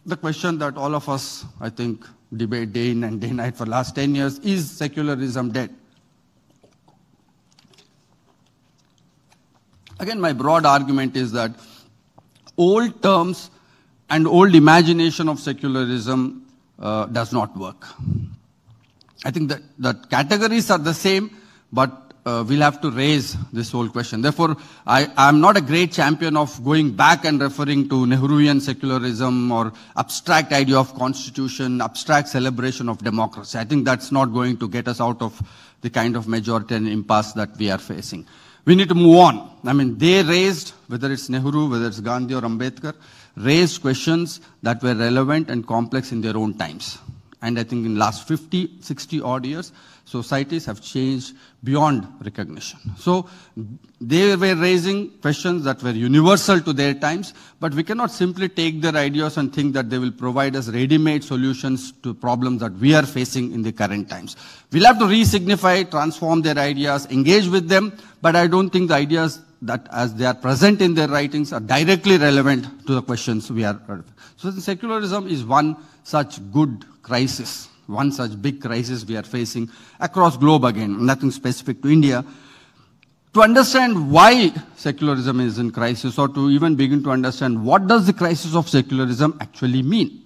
the question that all of us, I think, debate day in and day night for the last 10 years, is secularism dead? Again, my broad argument is that old terms and old imagination of secularism does not work. I think that categories are the same, but we'll have to raise this whole question. Therefore, I'm not a great champion of going back and referring to Nehruvian secularism or abstract idea of constitution, abstract celebration of democracy. I think that's not going to get us out of the kind of majoritarian impasse that we are facing. We need to move on. I mean, they raised, whether it's Nehru, whether it's Gandhi or Ambedkar, raised questions that were relevant and complex in their own times. And I think in the last 50, 60 odd years, societies have changed beyond recognition. So they were raising questions that were universal to their times, but we cannot simply take their ideas and think that they will provide us ready-made solutions to problems that we are facing in the current times. We'll have to re-signify, transform their ideas, engage with them, but I don't think the ideas that as they are present in their writings are directly relevant to the questions we are. So the secularism is one such good crisis, one such big crisis we are facing across globe again, nothing specific to India. To understand why secularism is in crisis, or to even begin to understand what does the crisis of secularism actually mean,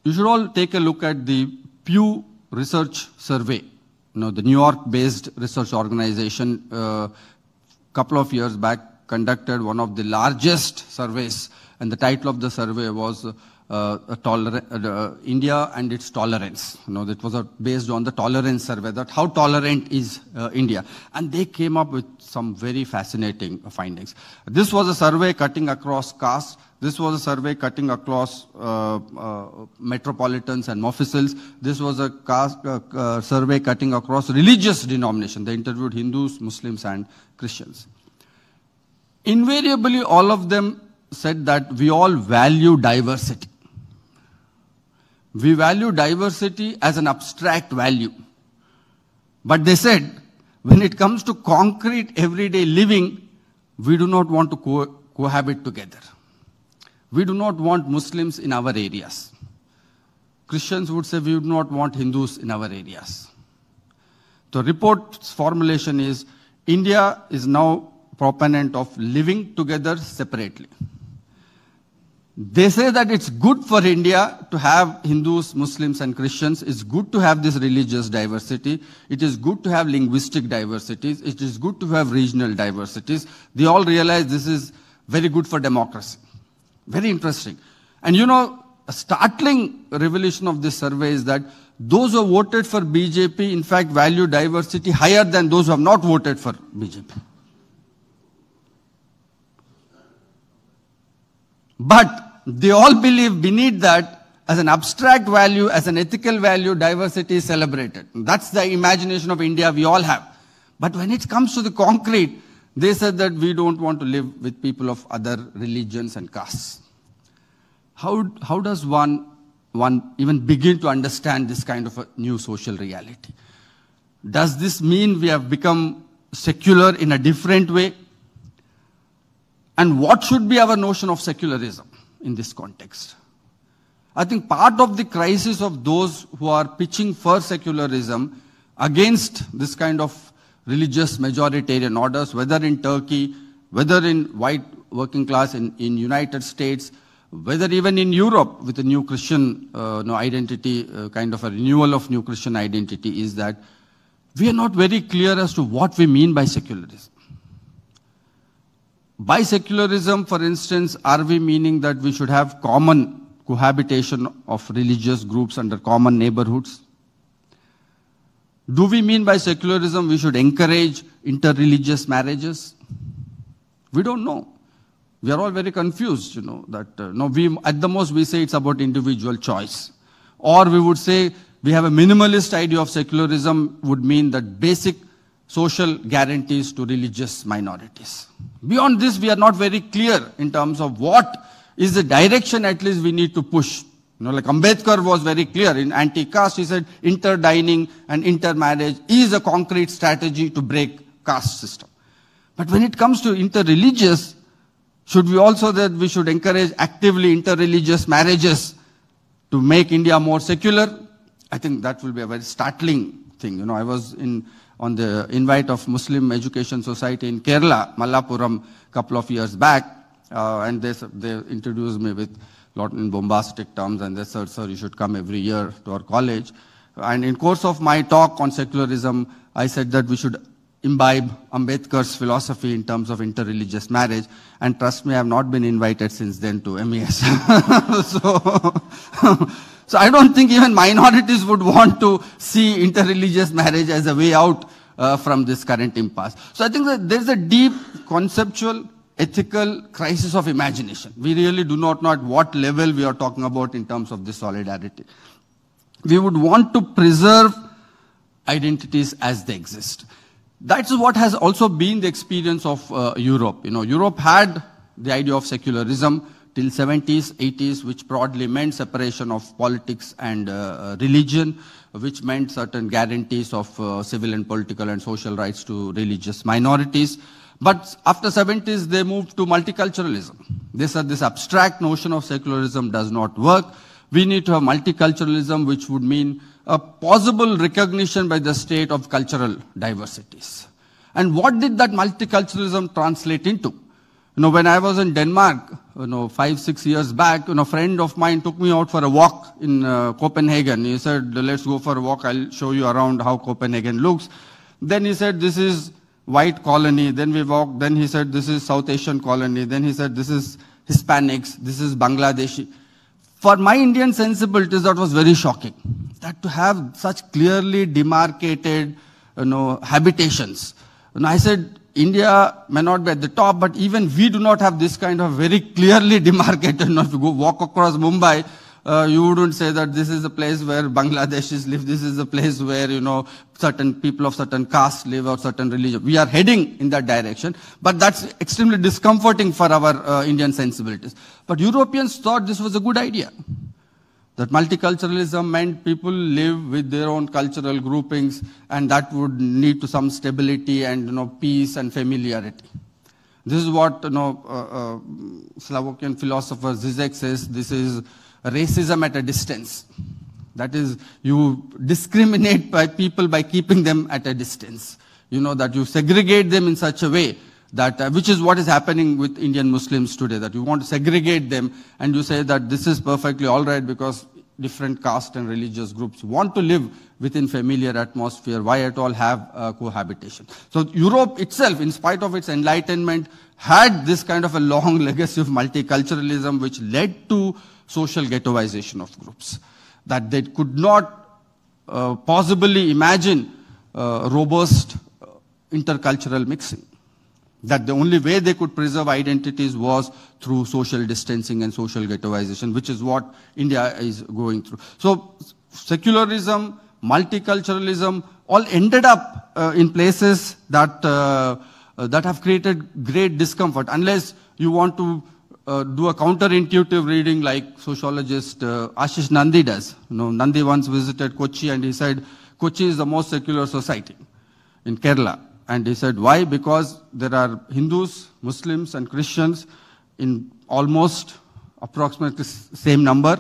you should all take a look at the Pew Research Survey. The New York-based research organization, couple of years back, conducted one of the largest surveys, and the title of the survey was India and its tolerance. That was based on the tolerance survey, that how tolerant is India. And they came up with some very fascinating findings. This was a survey cutting across caste. This was a survey cutting across metropolitans and officials. This was a survey cutting across religious denomination. They interviewed Hindus, Muslims, and Christians. Invariably, all of them said that we all value diversity. We value diversity as an abstract value. But they said, when it comes to concrete everyday living, we do not want to cohabit together. We do not want Muslims in our areas. Christians would say we do not want Hindus in our areas. The report's formulation is, India is now proponent of living together separately. They say that it's good for India to have Hindus, Muslims, and Christians. It's good to have this religious diversity. It is good to have linguistic diversities. It is good to have regional diversities. They all realize this is very good for democracy. Very interesting. And a startling revelation of this survey is that those who voted for BJP, in fact, value diversity higher than those who have not voted for BJP. But they all believe beneath that, as an abstract value, as an ethical value, diversity is celebrated. That's the imagination of India we all have. But when it comes to the concrete, they said that we don't want to live with people of other religions and castes. How does one even begin to understand this kind of a new social reality? Does this mean we have become secular in a different way? And what should be our notion of secularism in this context? I think part of the crisis of those who are pitching for secularism against this kind of religious majoritarian orders, whether in Turkey, whether in white working class in United States, whether even in Europe with a new Christian identity, kind of a renewal of new Christian identity, is that we are not very clear as to what we mean by secularism. By secularism, for instance, are we meaning that we should have common cohabitation of religious groups under common neighborhoods? Do we mean by secularism we should encourage interreligious marriages? We don't know. We are all very confused, that at the most we say it's about individual choice. Or we would say we have a minimalist idea of secularism would mean that basic social guarantees to religious minorities. Beyond this, we are not very clear in terms of what is the direction at least we need to push. Like Ambedkar was very clear in anti-caste, he said interdining and intermarriage is a concrete strategy to break caste system. But when it comes to interreligious, should we also that we should encourage actively interreligious marriages to make India more secular? I think that will be a very startling thing. I was on the invite of Muslim Education Society in Kerala, Malappuram, a couple of years back, and they introduced me with a lot in bombastic terms, and they said, sir, you should come every year to our college. And in course of my talk on secularism, I said that we should imbibe Ambedkar's philosophy in terms of interreligious marriage, and trust me, I have not been invited since then to MES. So I don't think even minorities would want to see interreligious marriage as a way out from this current impasse. So I think that there's a deep conceptual, ethical crisis of imagination. We really do not know at what level we are talking about in terms of this solidarity. We would want to preserve identities as they exist. That's what has also been the experience of Europe. Europe had the idea of secularism till 70s, 80s, which broadly meant separation of politics and religion, which meant certain guarantees of civil and political and social rights to religious minorities. But after 70s, they moved to multiculturalism. They said this abstract notion of secularism does not work. We need to have multiculturalism, which would mean a possible recognition by the state of cultural diversities. And what did that multiculturalism translate into? When I was in Denmark, 5-6 years back, a friend of mine took me out for a walk in Copenhagen. He said, let's go for a walk. I'll show you around how Copenhagen looks. Then he said, this is white colony. Then we walked. Then he said, this is South Asian colony. Then he said, this is Hispanics. This is Bangladeshi. For my Indian sensibilities, that was very shocking. That to have such clearly demarcated, habitations. And I said, India may not be at the top, but even we do not have this kind of very clearly demarcated. If you go walk across Mumbai, you wouldn't say that this is a place where Bangladeshis live, this is a place where, certain people of certain caste live or certain religion. We are heading in that direction, but that's extremely discomforting for our Indian sensibilities. But Europeans thought this was a good idea. That multiculturalism meant people live with their own cultural groupings, and that would lead to some stability and peace and familiarity. This is what Slovakian philosopher Zizek says. This is racism at a distance. That is, you discriminate by people by keeping them at a distance. That you segregate them in such a way that, which is what is happening with Indian Muslims today, that you want to segregate them and you say that this is perfectly all right because different caste and religious groups want to live within familiar atmosphere. Why at all have cohabitation? So Europe itself, in spite of its enlightenment, had this kind of a long legacy of multiculturalism, which led to social ghettoization of groups. That they could not possibly imagine robust intercultural mixing. That the only way they could preserve identities was through social distancing and social ghettoization, which is what India is going through. So secularism, multiculturalism, all ended up in places that that have created great discomfort. Unless you want to do a counterintuitive reading like sociologist Ashish Nandi does. Nandi once visited Kochi and he said, Kochi is the most secular society in Kerala. And he said, why? Because there are Hindus, Muslims, and Christians in almost approximately same number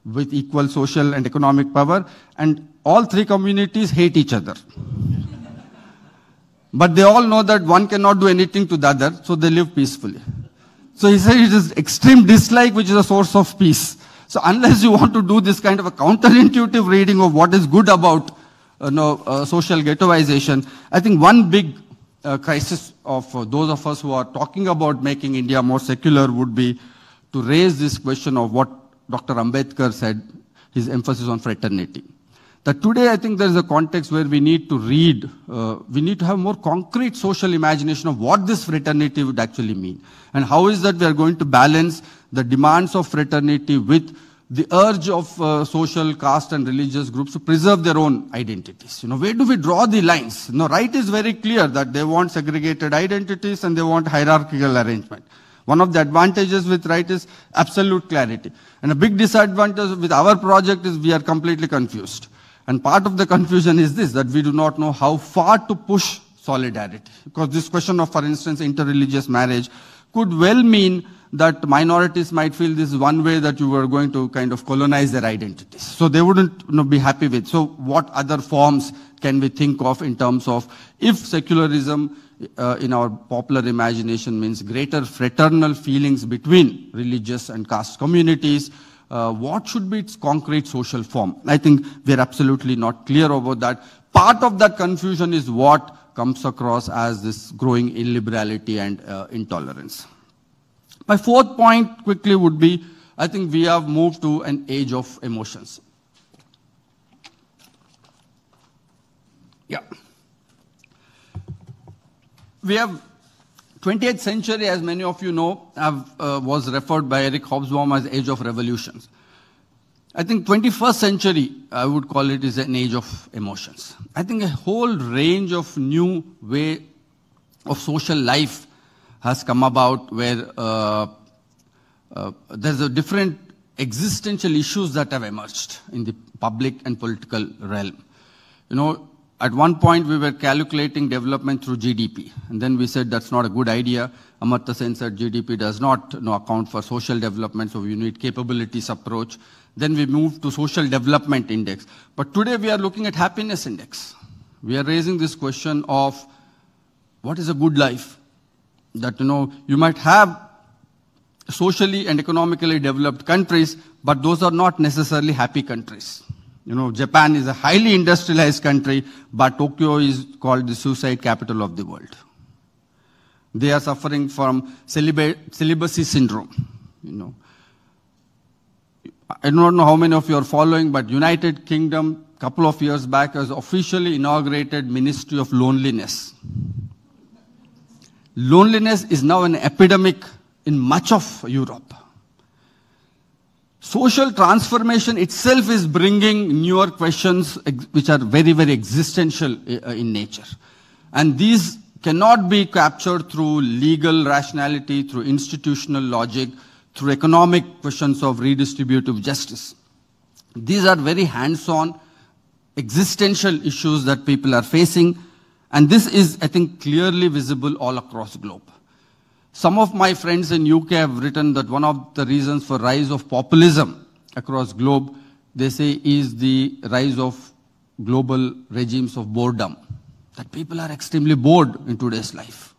with equal social and economic power, and all three communities hate each other. But they all know that one cannot do anything to the other, so they live peacefully. So he said it is extreme dislike which is a source of peace. So unless you want to do this kind of a counterintuitive reading of what is good about social ghettoization, I think one big crisis of those of us who are talking about making India more secular would be to raise this question of what Dr. Ambedkar said, his emphasis on fraternity. That today I think there is a context where we need to read, we need to have more concrete social imagination of what this fraternity would actually mean. And how is that we are going to balance the demands of fraternity with the urge of social, caste and religious groups to preserve their own identities. Where do we draw the lines? Right is very clear that they want segregated identities and they want hierarchical arrangement. One of the advantages with right is absolute clarity. And a big disadvantage with our project is we are completely confused. And part of the confusion is this, that we do not know how far to push solidarity. Because this question of, for instance, interreligious marriage could well mean that minorities might feel this is one way that you were going to kind of colonize their identities. So they wouldn't be happy with. So what other forms can we think of in terms of if secularism in our popular imagination means greater fraternal feelings between religious and caste communities, what should be its concrete social form? I think we're absolutely not clear about that. Part of that confusion is what comes across as this growing illiberality and intolerance. My fourth point quickly would be, I think we have moved to an age of emotions. Yeah. We have 20th century, as many of you know, was referred by Eric Hobsbawm as age of revolutions. I think 21st century, I would call it, is an age of emotions. I think a whole range of new way of social life has come about where there's a different existential issues that have emerged in the public and political realm. At one point we were calculating development through GDP, and then we said that's not a good idea. Amartya Sen said GDP does not account for social development, so we need capabilities approach. Then we moved to social development index. But today we are looking at happiness index. We are raising this question of what is a good life? That, you might have socially and economically developed countries, but those are not necessarily happy countries. Japan is a highly industrialized country, but Tokyo is called the suicide capital of the world. They are suffering from celibacy syndrome. I don't know how many of you are following, but United Kingdom, a couple of years back, has officially inaugurated Ministry of Loneliness. Loneliness is now an epidemic in much of Europe. Social transformation itself is bringing newer questions which are very, very existential in nature. And these cannot be captured through legal rationality, through institutional logic, through economic questions of redistributive justice. These are very hands-on, existential issues that people are facing. And this is, I think, clearly visible all across the globe. Some of my friends in UK have written that one of the reasons for rise of populism across globe, they say, is the rise of global regimes of boredom. That people are extremely bored in today's life.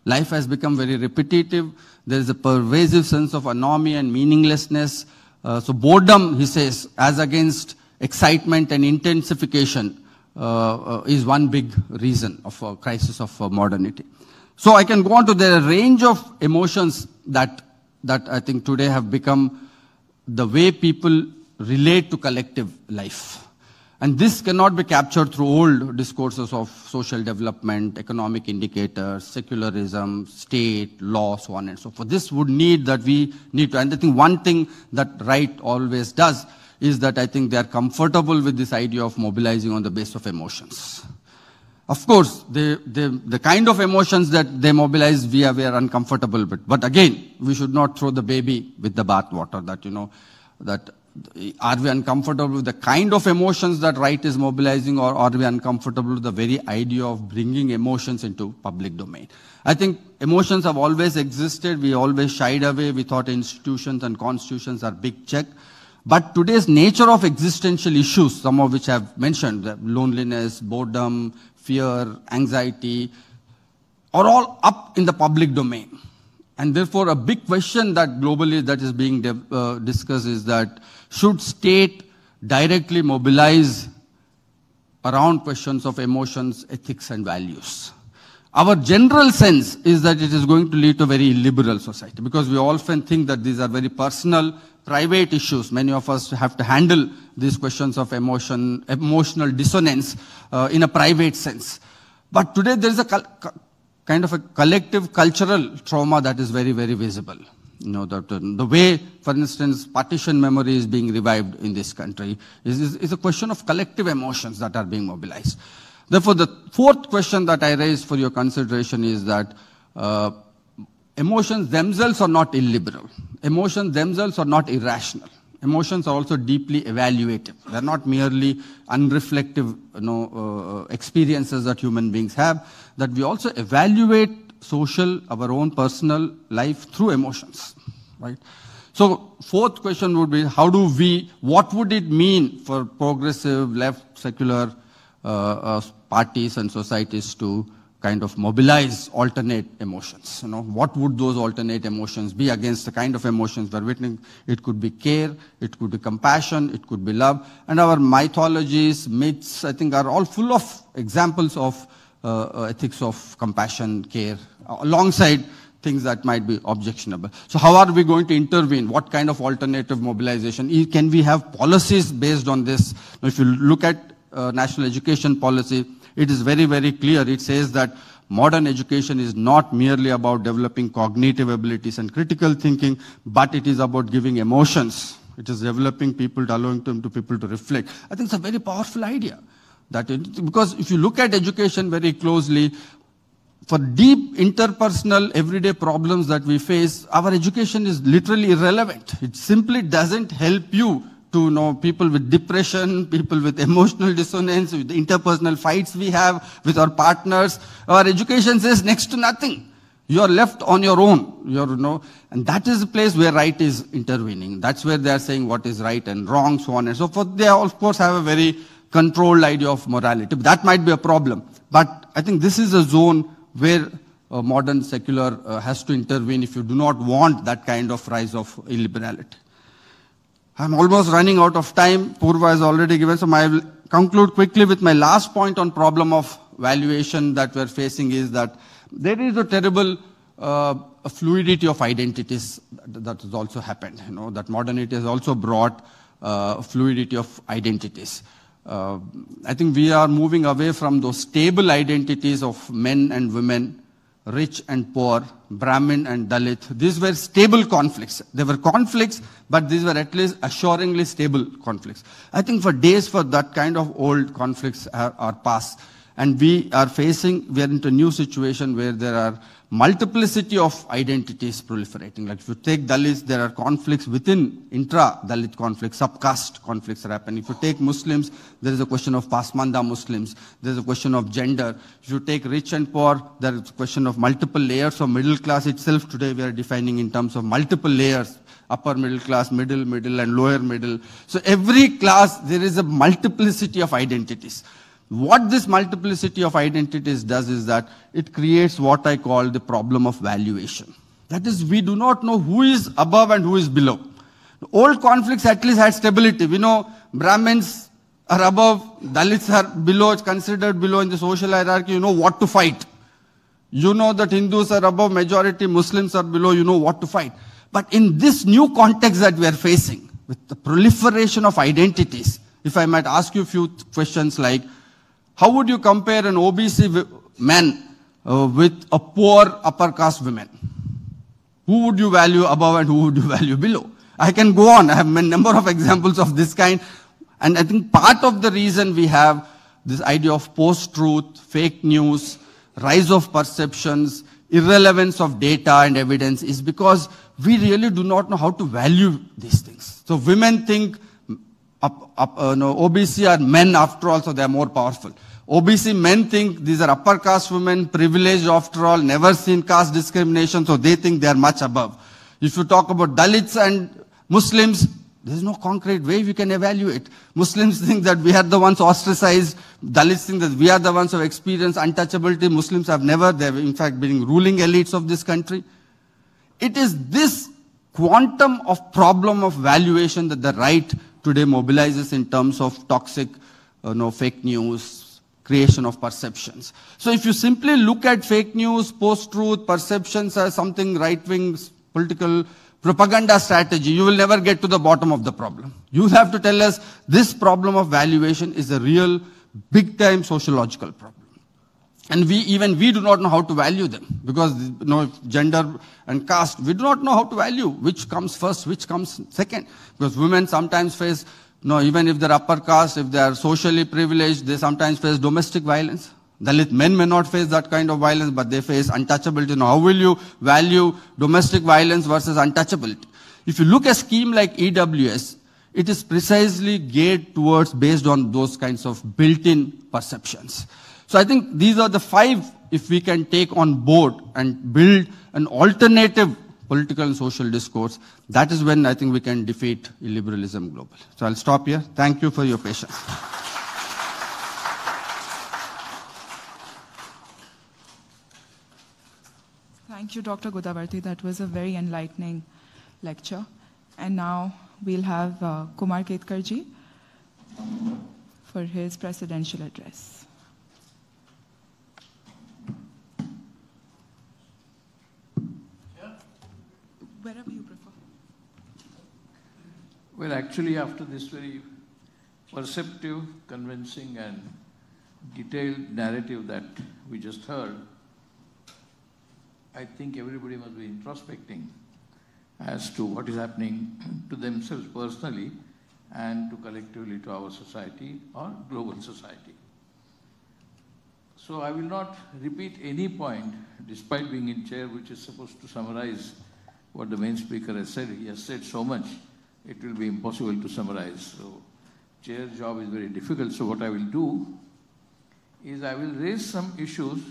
Life has become very repetitive. There is a pervasive sense of anomie and meaninglessness. So boredom, he says, as against excitement and intensification, is one big reason of a crisis of modernity. So I can go on to the range of emotions that I think today have become the way people relate to collective life. And this cannot be captured through old discourses of social development, economic indicators, secularism, state, law, so on and so forth. This would need that we need to, and I think one thing that right always does is that I think they are comfortable with this idea of mobilizing on the basis of emotions. Of course, the kind of emotions that they mobilize, we are uncomfortable with. But again, we should not throw the baby with the bathwater. That, you know, that are we uncomfortable with the kind of emotions that right is mobilizing, or are we uncomfortable with the very idea of bringing emotions into public domain? I think emotions have always existed. We always shied away. We thought institutions and constitutions are big check. But today's nature of existential issues, some of which I have mentioned, loneliness, boredom, fear, anxiety, are all up in the public domain. And therefore, a big question that globally that is being discussed is that should state directly mobilize around questions of emotions, ethics, and values? Our general sense is that it is going to lead to a very illiberal society, because we often think that these are very personal, private issues. Many of us have to handle these questions of emotional dissonance in a private sense. But today there is a kind of a collective cultural trauma that is very, very visible. You know, that the way, for instance, partition memory is being revived in this country is a question of collective emotions that are being mobilized. Therefore, the fourth question that I raise for your consideration is that emotions themselves are not illiberal. Emotions themselves are not irrational. Emotions are also deeply evaluative. They are not merely unreflective, experiences that human beings have. That we also evaluate our own personal life through emotions, right? So, fourth question would be, what would it mean for progressive, left, secular parties and societies to kind of mobilize alternate emotions? You know, what would those alternate emotions be against the kind of emotions we're witnessing? It could be care, it could be compassion, it could be love. And our mythologies, myths, I think, are all full of examples of ethics of compassion, care, alongside things that might be objectionable. So how are we going to intervene? What kind of alternative mobilization? Can we have policies based on this? Now, if you look at national education policy, it is very, very clear. It says that modern education is not merely about developing cognitive abilities and critical thinking, but it is about giving emotions. It is developing people, allowing people to reflect. I think it's a very powerful idea. Because if you look at education very closely, for deep interpersonal everyday problems that we face, our education is literally irrelevant. It simply doesn't help you to know people with depression, people with emotional dissonance, with the interpersonal fights we have with our partners. Our education says next to nothing. You are left on your own, and that is the place where right is intervening. That's where they are saying what is right and wrong, so on and so forth. They, of course, have a very controlled idea of morality. That might be a problem. But I think this is a zone where modern secular has to intervene if you do not want that kind of rise of illiberality. I'm almost running out of time. Purva has already given, so I will conclude quickly with my last point on problem of valuation that we're facing is that there is a terrible fluidity of identities that has also happened. That modernity has also brought fluidity of identities. I think we are moving away from those stable identities of men and women, rich and poor, Brahmin and Dalit. These were stable conflicts. They were conflicts, but these were at least assuringly stable conflicts. I think for days, for that kind of old conflicts are past. And we are into a new situation where there are multiplicity of identities proliferating. Like if you take Dalits, there are conflicts within intra-Dalit conflicts, subcaste conflicts are happening. If you take Muslims, there is a question of Pasmanda Muslims. There is a question of gender. If you take rich and poor, there is a question of multiple layers of middle class itself. Today we are defining in terms of multiple layers, upper middle class, middle, and lower middle. So every class, there is a multiplicity of identities. What this multiplicity of identities does is that it creates what I call the problem of valuation. That is, we do not know who is above and who is below. Old conflicts at least had stability. We know Brahmins are above, Dalits are below, it's considered below in the social hierarchy. You know what to fight. You know that Hindus are above, majority Muslims are below, you know what to fight. But in this new context that we are facing, with the proliferation of identities, If I might ask you a few questions like, how would you compare an OBC man with a poor upper caste woman? Who would you value above and who would you value below? I can go on. I have a number of examples of this kind. And I think part of the reason we have this idea of post-truth, fake news, rise of perceptions, irrelevance of data and evidence is because we really do not know how to value these things. So women think OBC are men after all, so they are more powerful. OBC men think these are upper caste women, privileged after all, never seen caste discrimination, so they think they are much above. If you talk about Dalits and Muslims, there is no concrete way we can evaluate. Muslims think that we are the ones ostracized. Dalits think that we are the ones who have experienced untouchability. Muslims have never. They have in fact been ruling elites of this country. It is this quantum of problem of valuation that the right today mobilizes in terms of toxic, fake news, creation of perceptions. So if you simply look at fake news, post-truth, perceptions as something right-wing political propaganda strategy, you will never get to the bottom of the problem. You have to tell us this problem of valuation is a real big-time sociological problem. And we do not know how to value them because gender and caste, we do not know how to value which comes first, which comes second. Because women sometimes face, even if they're upper caste, if they are socially privileged, they sometimes face domestic violence. Dalit men may not face that kind of violence, but they face untouchability. Now, how will you value domestic violence versus untouchability? If you look at a scheme like EWS, it is precisely geared towards based on those kinds of built-in perceptions. So I think these are the 5, if we can take on board and build an alternative political and social discourse, that is when I think we can defeat illiberalism globally. So I'll stop here. Thank you for your patience.
Thank you, Dr. Gudavarthy. That was a very enlightening lecture. And now we'll have Kumar Ketkarji for his presidential address. Wherever you prefer.
Well, actually, after this very perceptive, convincing, and detailed narrative that we just heard, I think everybody must be introspecting as to what is happening to themselves personally and to collectively to our society or global society. So I will not repeat any point, despite being in chair, which is supposed to summarize what the main speaker has said. He has said so much, it will be impossible to summarize. So chair's job is very difficult. So what I will do is I will raise some issues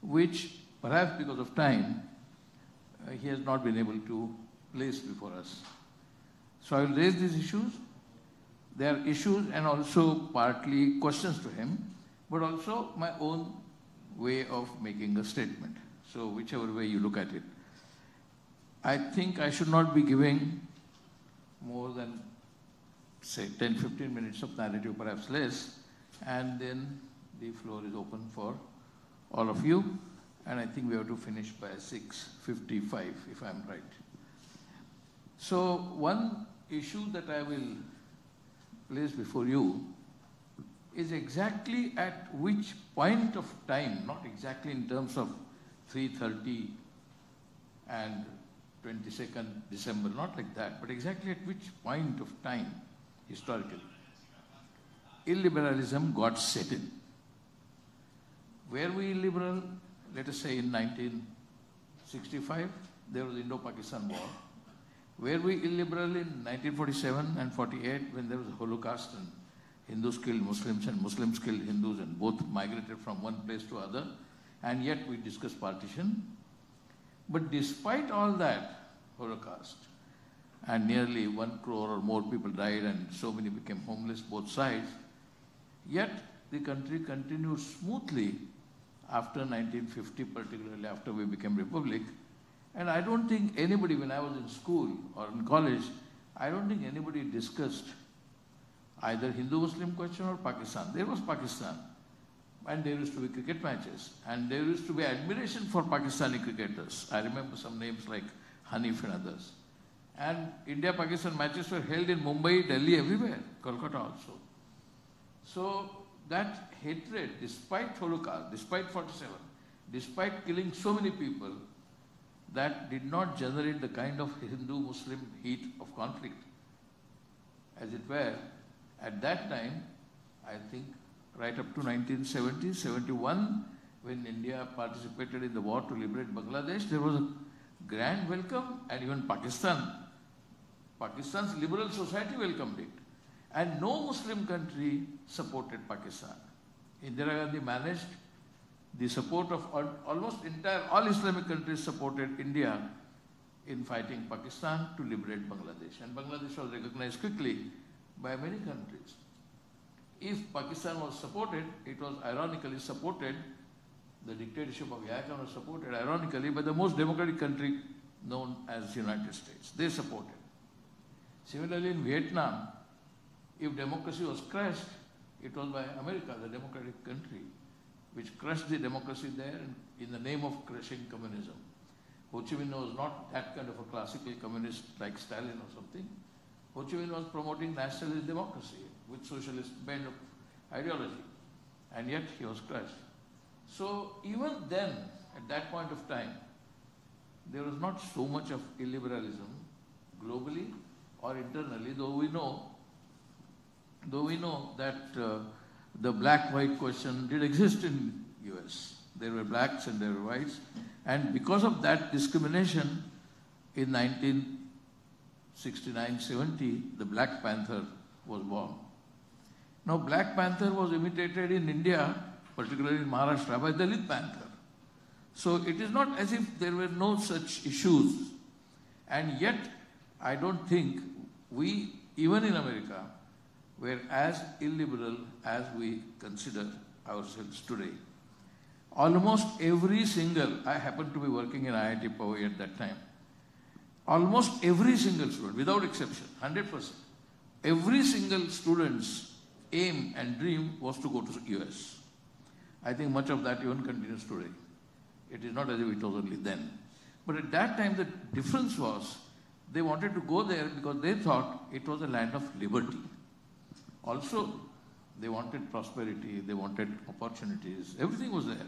which perhaps because of time, he has not been able to place before us. So I will raise these issues. They are issues and also partly questions to him, but also my own way of making a statement. So whichever way you look at it. I think I should not be giving more than, say, 10-15 minutes of narrative, perhaps less, and then the floor is open for all of you. And I think we have to finish by 6:55, if I'm right. So one issue that I will place before you is exactly at which point of time, not exactly in terms of 3:30 and 22nd December, not like that, but exactly at which point of time, historically, illiberalism got set in. Were we illiberal? Let us say in 1965, there was the Indo-Pakistan War. Were we illiberal in 1947 and 48 when there was a Holocaust and Hindus killed Muslims and Muslims killed Hindus and both migrated from one place to other, and yet we discussed partition? But despite all that Holocaust, and nearly 1 crore or more people died and so many became homeless both sides, yet the country continued smoothly after 1950, particularly after we became republic. And I don't think anybody, when I was in school or in college, I don't think anybody discussed either Hindu-Muslim question or Pakistan. There was Pakistan. And there used to be cricket matches. And there used to be admiration for Pakistani cricketers. I remember some names like Hanif and others. And India-Pakistan matches were held in Mumbai, Delhi, everywhere, Kolkata also. So that hatred, despite Holocaust, despite 47, despite killing so many people, that did not generate the kind of Hindu-Muslim heat of conflict. As it were, at that time, I think right up to 1970, 71, when India participated in the war to liberate Bangladesh, there was a grand welcome, and even Pakistan's liberal society welcomed it. And no Muslim country supported Pakistan. Indira Gandhi managed the support of almost all Islamic countries supported India in fighting Pakistan to liberate Bangladesh. And Bangladesh was recognized quickly by many countries. If Pakistan was supported, it was ironically supported, the dictatorship of Yahya Khan was supported ironically by the most democratic country known as United States. They supported. Similarly in Vietnam, if democracy was crushed, it was by America, the democratic country, which crushed the democracy there in the name of crushing communism. Ho Chi Minh was not that kind of a classical communist like Stalin or something. Ho Chi Minh was promoting nationalist democracy with socialist bent of ideology, and yet he was crushed. So even then, at that point of time, there was not so much of illiberalism globally or internally, though we know that the black-white question did exist in US. There were blacks and there were whites. And because of that discrimination, in 1969-70, the Black Panther was born. Now, Black Panther was imitated in India, particularly in Maharashtra, by Dalit Panther. So it is not as if there were no such issues. And yet, I don't think we, even in America, were as illiberal as we consider ourselves today. Almost every single, I happened to be working in IIT Powai at that time, almost every single student, without exception, 100%, every single student's aim and dream was to go to US. I think much of that even continues today. It is not as if it was only then. But at that time, the difference was they wanted to go there because they thought it was a land of liberty. Also, they wanted prosperity, they wanted opportunities, everything was there.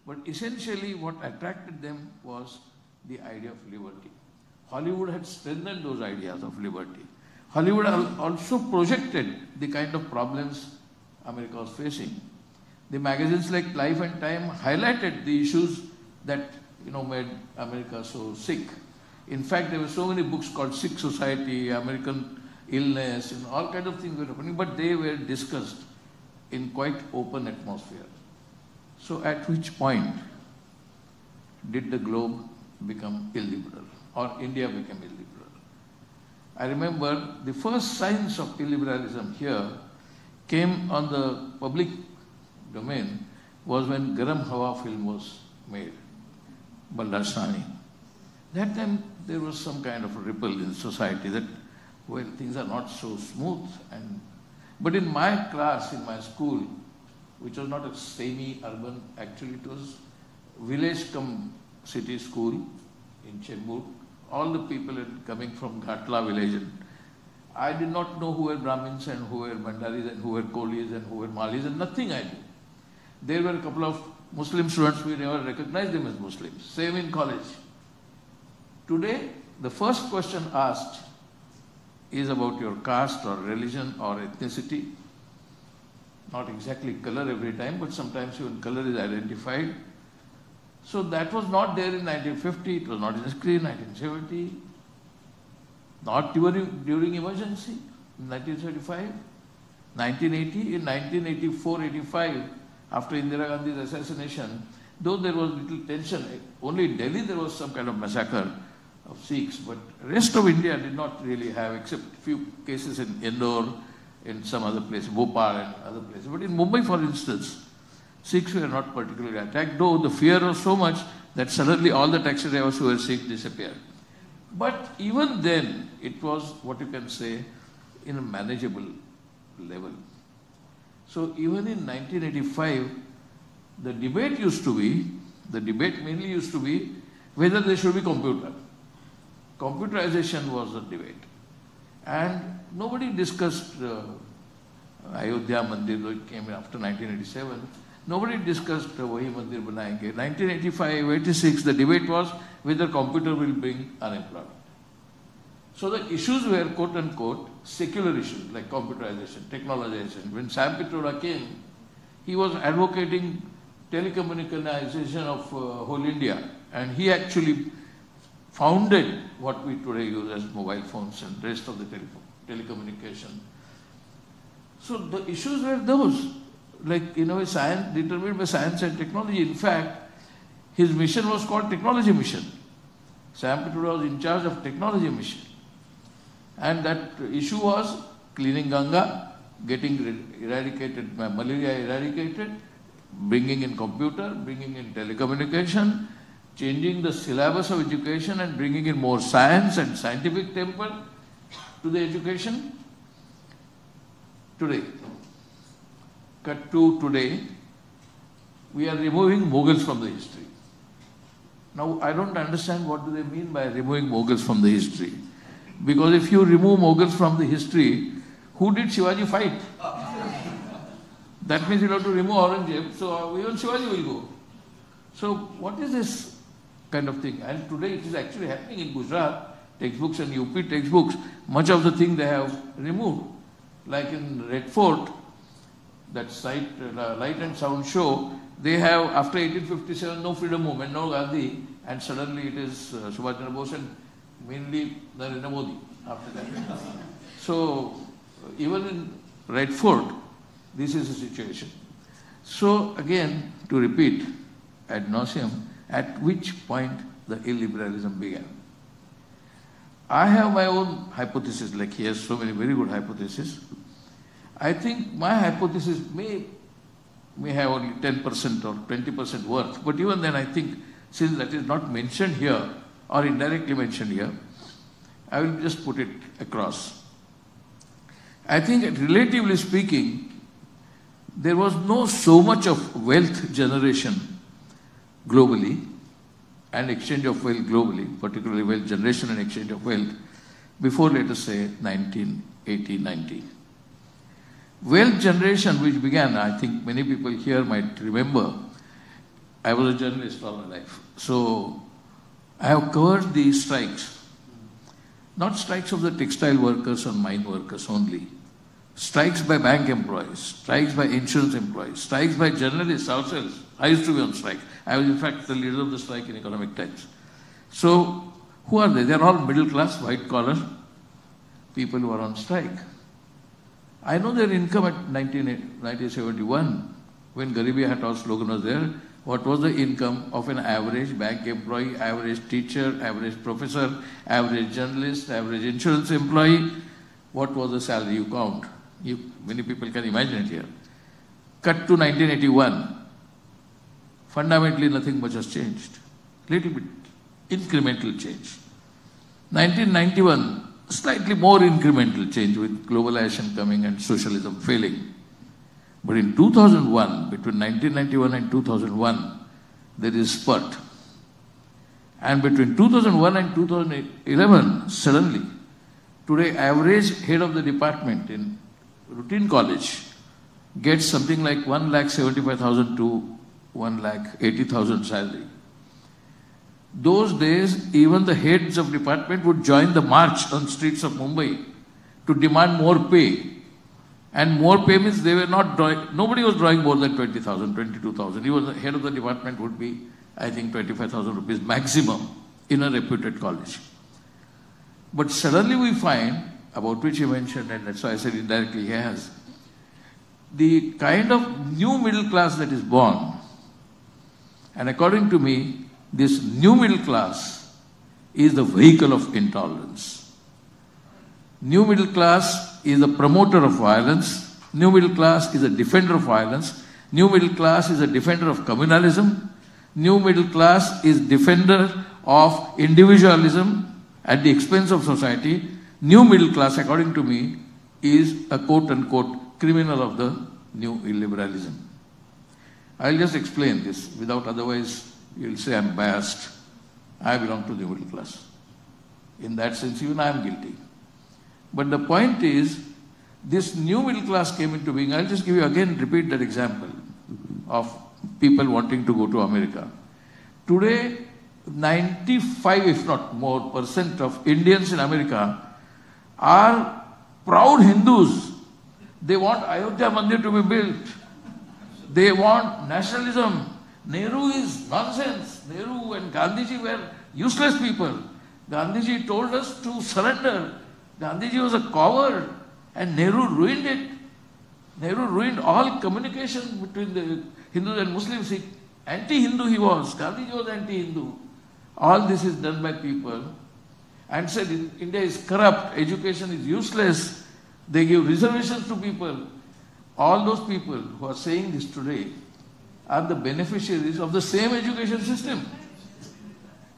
But essentially what attracted them was the idea of liberty. Hollywood had strengthened those ideas of liberty. Hollywood also projected the kind of problems America was facing. The magazines like Life and Time highlighted the issues that made America so sick. In fact, there were so many books called Sick Society, American Illness, and all kinds of things were happening, but they were discussed in quite open atmosphere. So at which point did the globe become illiberal, or India became illiberal? I remember the first signs of illiberalism here came on the public domain was when Garam Hawa film was made, Baldarshani. That time there was some kind of a ripple in society that, well, things are not so smooth. But in my class, in my school, which was not a semi-urban, actually it was village come city school in Chembur. All the people coming from Ghatla village. And I did not know who were Brahmins and who were Bhandaris and who were Kolis and who were Malis, and nothing I knew. There were a couple of Muslim students, we never recognized them as Muslims. Same in college. Today, the first question asked is about your caste or religion or ethnicity. Not exactly color every time, but sometimes even color is identified. So that was not there in 1950, it was not in the screen, 1970, not during emergency in 1935, 1980, in 1984-85, after Indira Gandhi's assassination, though there was little tension, only in Delhi there was some kind of massacre of Sikhs, but rest of India did not really have, except few cases in Indore, in some other place, Bhopal and other places. But in Mumbai, for instance, Sikhs were not particularly attacked, though the fear was so much that suddenly all the taxi drivers who were Sikhs disappeared. But even then, it was what you can say in a manageable level. So even in 1985, the debate mainly used to be whether there should be computer. Computerization was the debate. And nobody discussed Ayodhya Mandir, though it came after 1987, nobody discussed Wahi Mandir Banayenge. 1985, 86, the debate was whether computer will bring unemployment. So the issues were, quote unquote, secular issues like computerization, technologization. When Sam Pitroda came, he was advocating telecommunication of whole India, and he actually founded what we today use as mobile phones and rest of the telecommunication. So the issues were those, like in a way science, determined by science and technology. In fact, his mission was called Technology Mission. Sam Pitroda was in charge of Technology Mission. And that issue was cleaning Ganga, getting eradicated, malaria eradicated, bringing in computer, bringing in telecommunication, changing the syllabus of education and bringing in more science and scientific temper to the education. Today, cut to today, we are removing Mughals from the history. Now, I don't understand what do they mean by removing Mughals from the history. Because if you remove Mughals from the history, who did Shivaji fight? That means you have to remove Aurangzeb, so even Shivaji will go. So what is this kind of thing? And today it is actually happening in Gujarat, textbooks and UP textbooks, much of the thing they have removed. Like in Red Fort, that site, light and sound show, they have, after 1857, no freedom movement, no Gandhi, and suddenly it is Subhash Chandra Bose and mainly Narendra Modi after that. So, even in Red Fort, this is the situation. So, again, to repeat ad nauseum, at which point the illiberalism began. I have my own hypothesis, like he has so many very good hypotheses. I think my hypothesis may have only 10% or 20% worth, but even then I think, since that is not mentioned here, or indirectly mentioned here, I will just put it across. I think, relatively speaking, there was no so much of wealth generation globally and exchange of wealth globally, particularly wealth generation and exchange of wealth, before, let us say, 1980-90. Wealth generation, which began, I think many people here might remember, I was a journalist all my life. So, I have covered the strikes, not strikes of the textile workers or mine workers only, strikes by bank employees, strikes by insurance employees, strikes by journalists ourselves. I used to be on strike. I was in fact the leader of the strike in Economic Times. So, who are they? They are all middle class, white collar people who are on strike. I know their income at 1971, when Garibi Hatao slogan was there. What was the income of an average bank employee, average teacher, average professor, average journalist, average insurance employee? What was the salary you count? Many people can imagine it here. Cut to 1981. Fundamentally, nothing much has changed. Little bit incremental change. 1991, slightly more incremental change with globalization coming and socialism failing. But in 2001, between 1991 and 2001, there is spurt. And between 2001 and 2011, suddenly, today average head of the department in routine college gets something like 1,75,000 to 1,80,000 salary. Those days, even the heads of department would join the march on streets of Mumbai to demand more pay. And more pay means they were not drawing, nobody was drawing more than 20,000, 22,000. Even the head of the department would be, I think, 25,000 rupees maximum in a reputed college. But suddenly we find, about which he mentioned, and that's why I said indirectly he has, the kind of new middle class that is born. And according to me, this new middle class is the vehicle of intolerance. New middle class is a promoter of violence. New middle class is a defender of violence. New middle class is a defender of communalism. New middle class is defender of individualism at the expense of society. New middle class, according to me, is a quote-unquote criminal of the new illiberalism. I'll just explain this, without otherwise you'll say I'm biased. I belong to the middle class. In that sense, even I am guilty. But the point is, this new middle class came into being. I'll just give you again, repeat that example of people wanting to go to America. Today, 95, if not more, % of Indians in America are proud Hindus. They want Ayodhya Mandir to be built. They want nationalism. Nehru is nonsense. Nehru and Gandhiji were useless people. Gandhiji told us to surrender. Gandhiji was a coward and Nehru ruined it. Nehru ruined all communication between the Hindus and Muslims. Anti-Hindu he was. Gandhiji was anti-Hindu. All this is done by people and said India is corrupt, education is useless. They give reservations to people. All those people who are saying this today are the beneficiaries of the same education system.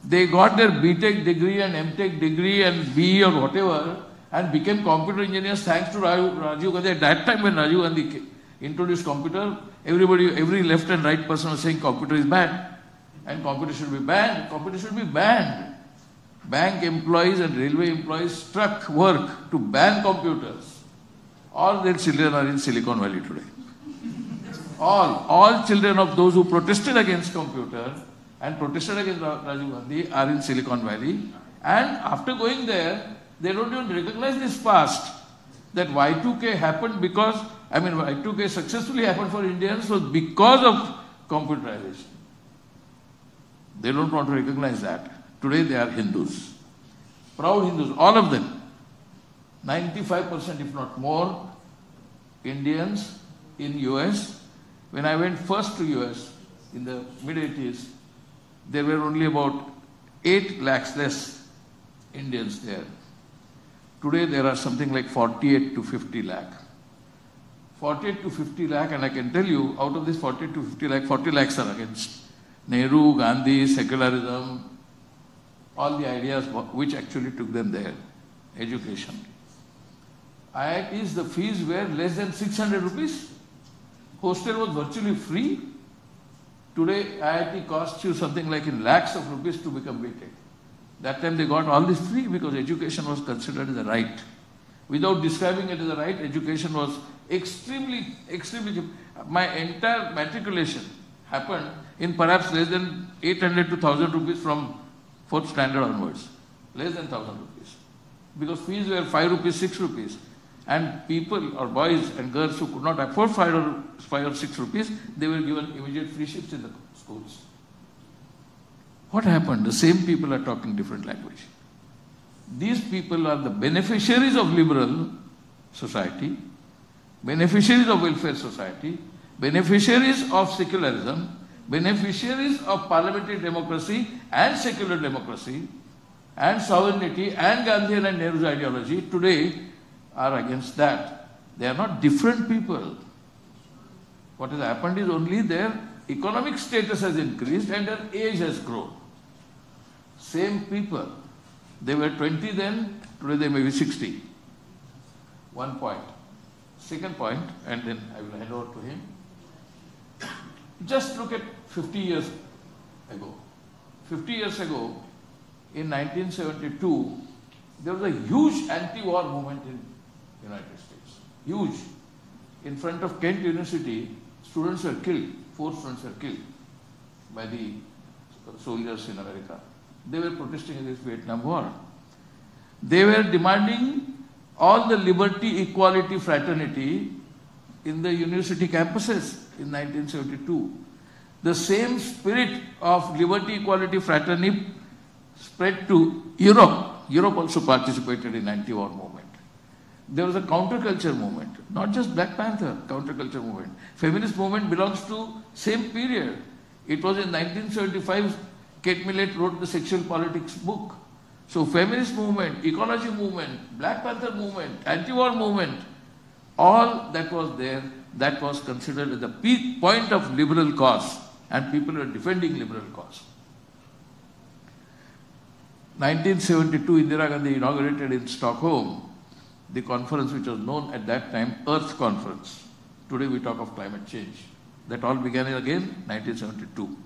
They got their BTech degree and MTech degree and BE or whatever and became computer engineers thanks to Rajiv Gandhi. At that time when Rajiv Gandhi introduced computer, every left and right person was saying computer is bad and computer should be banned. Computer should be banned. Bank employees and railway employees struck work to ban computers. All their children are in Silicon Valley today. All children of those who protested against computer and protested against Rajiv Gandhi are in Silicon Valley. And after going there, they don't even recognize this past. That Y2K happened because, Y2K successfully happened for Indians was because of computerization. They don't want to recognize that. Today they are Hindus. Proud Hindus, all of them. 95% if not more Indians in US. When I went first to US in the mid-80s, there were only about 8 lakhs less Indians there. Today there are something like 48 to 50 lakh. 48 to 50 lakh, and I can tell you, out of this 48 to 50 lakh, 40 lakhs are against Nehru, Gandhi, secularism, all the ideas which actually took them there. Education. IITs, the fees were less than 600 rupees. Hostel was virtually free. Today, IIT costs you something like in lakhs of rupees to become BTech. That time they got all this free because education was considered as a right. Without describing it as a right, education was extremely cheap. My entire matriculation happened in perhaps less than 800 to 1000 rupees from 4th standard onwards. Less than 1000 rupees. Because fees were 5 rupees, 6 rupees. And people or boys and girls who could not afford 5 or 6 rupees, they were given immediate free shifts in the schools. What happened? The same people are talking different language. These people are the beneficiaries of liberal society, beneficiaries of welfare society, beneficiaries of secularism, beneficiaries of parliamentary democracy and secular democracy and sovereignty and Gandhian and Nehru's ideology today are against that. They are not different people. What has happened is only their economic status has increased and their age has grown. Same people. They were 20 then, today they may be 60. One point. Second point, and then I will hand over to him. Just look at 50 years ago. 50 years ago, in 1972, there was a huge anti-war movement in the United States. Huge. In front of Kent University, students were killed. 4 students were killed by the soldiers in America. They were protesting against Vietnam War. They were demanding all the liberty, equality, fraternity in the university campuses in 1972. The same spirit of liberty, equality, fraternity spread to Europe. Europe also participated in anti-war movement. There was a counterculture movement, not just Black Panther, counterculture movement. Feminist movement belongs to same period. It was in 1975, Kate Millett wrote the Sexual Politics book. So feminist movement, ecology movement, Black Panther movement, anti-war movement, all that was there, that was considered as the peak point of liberal cause, and people were defending liberal cause. 1972, Indira Gandhi inaugurated in Stockholm the conference which was known at that time Earth Conference. Today we talk of climate change. That all began again 1972.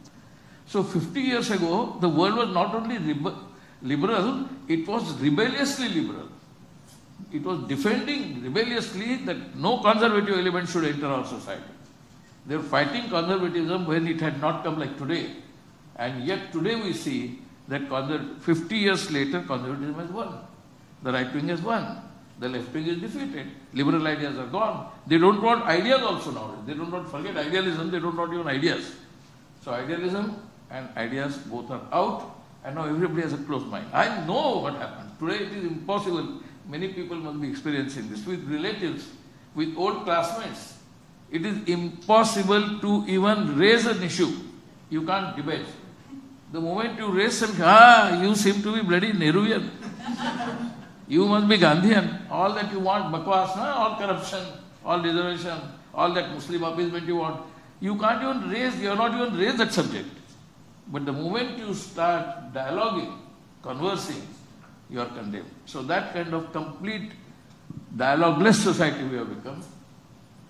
So 50 years ago, the world was not only liberal, it was rebelliously liberal. It was defending rebelliously that no conservative element should enter our society. They were fighting conservatism when it had not come like today. And yet today we see that 50 years later, conservatism has won. The right wing has won. The left wing is defeated. Liberal ideas are gone. They don't want ideas also nowadays. They don't want, forget idealism, they don't want even ideas. So idealism and ideas both are out, and now everybody has a closed mind. I know what happened. Today it is impossible. Many people must be experiencing this with relatives, with old classmates. It is impossible to even raise an issue. You can't debate. The moment you raise something, you seem to be bloody Nehruvian. You must be Gandhian. All that you want, bakwas, all corruption, all reservation, all that Muslim appeasement you want. You can't even raise, you are not even raised that subject. But the moment you start dialoguing, conversing, you are condemned. So that kind of complete dialogueless society we have become.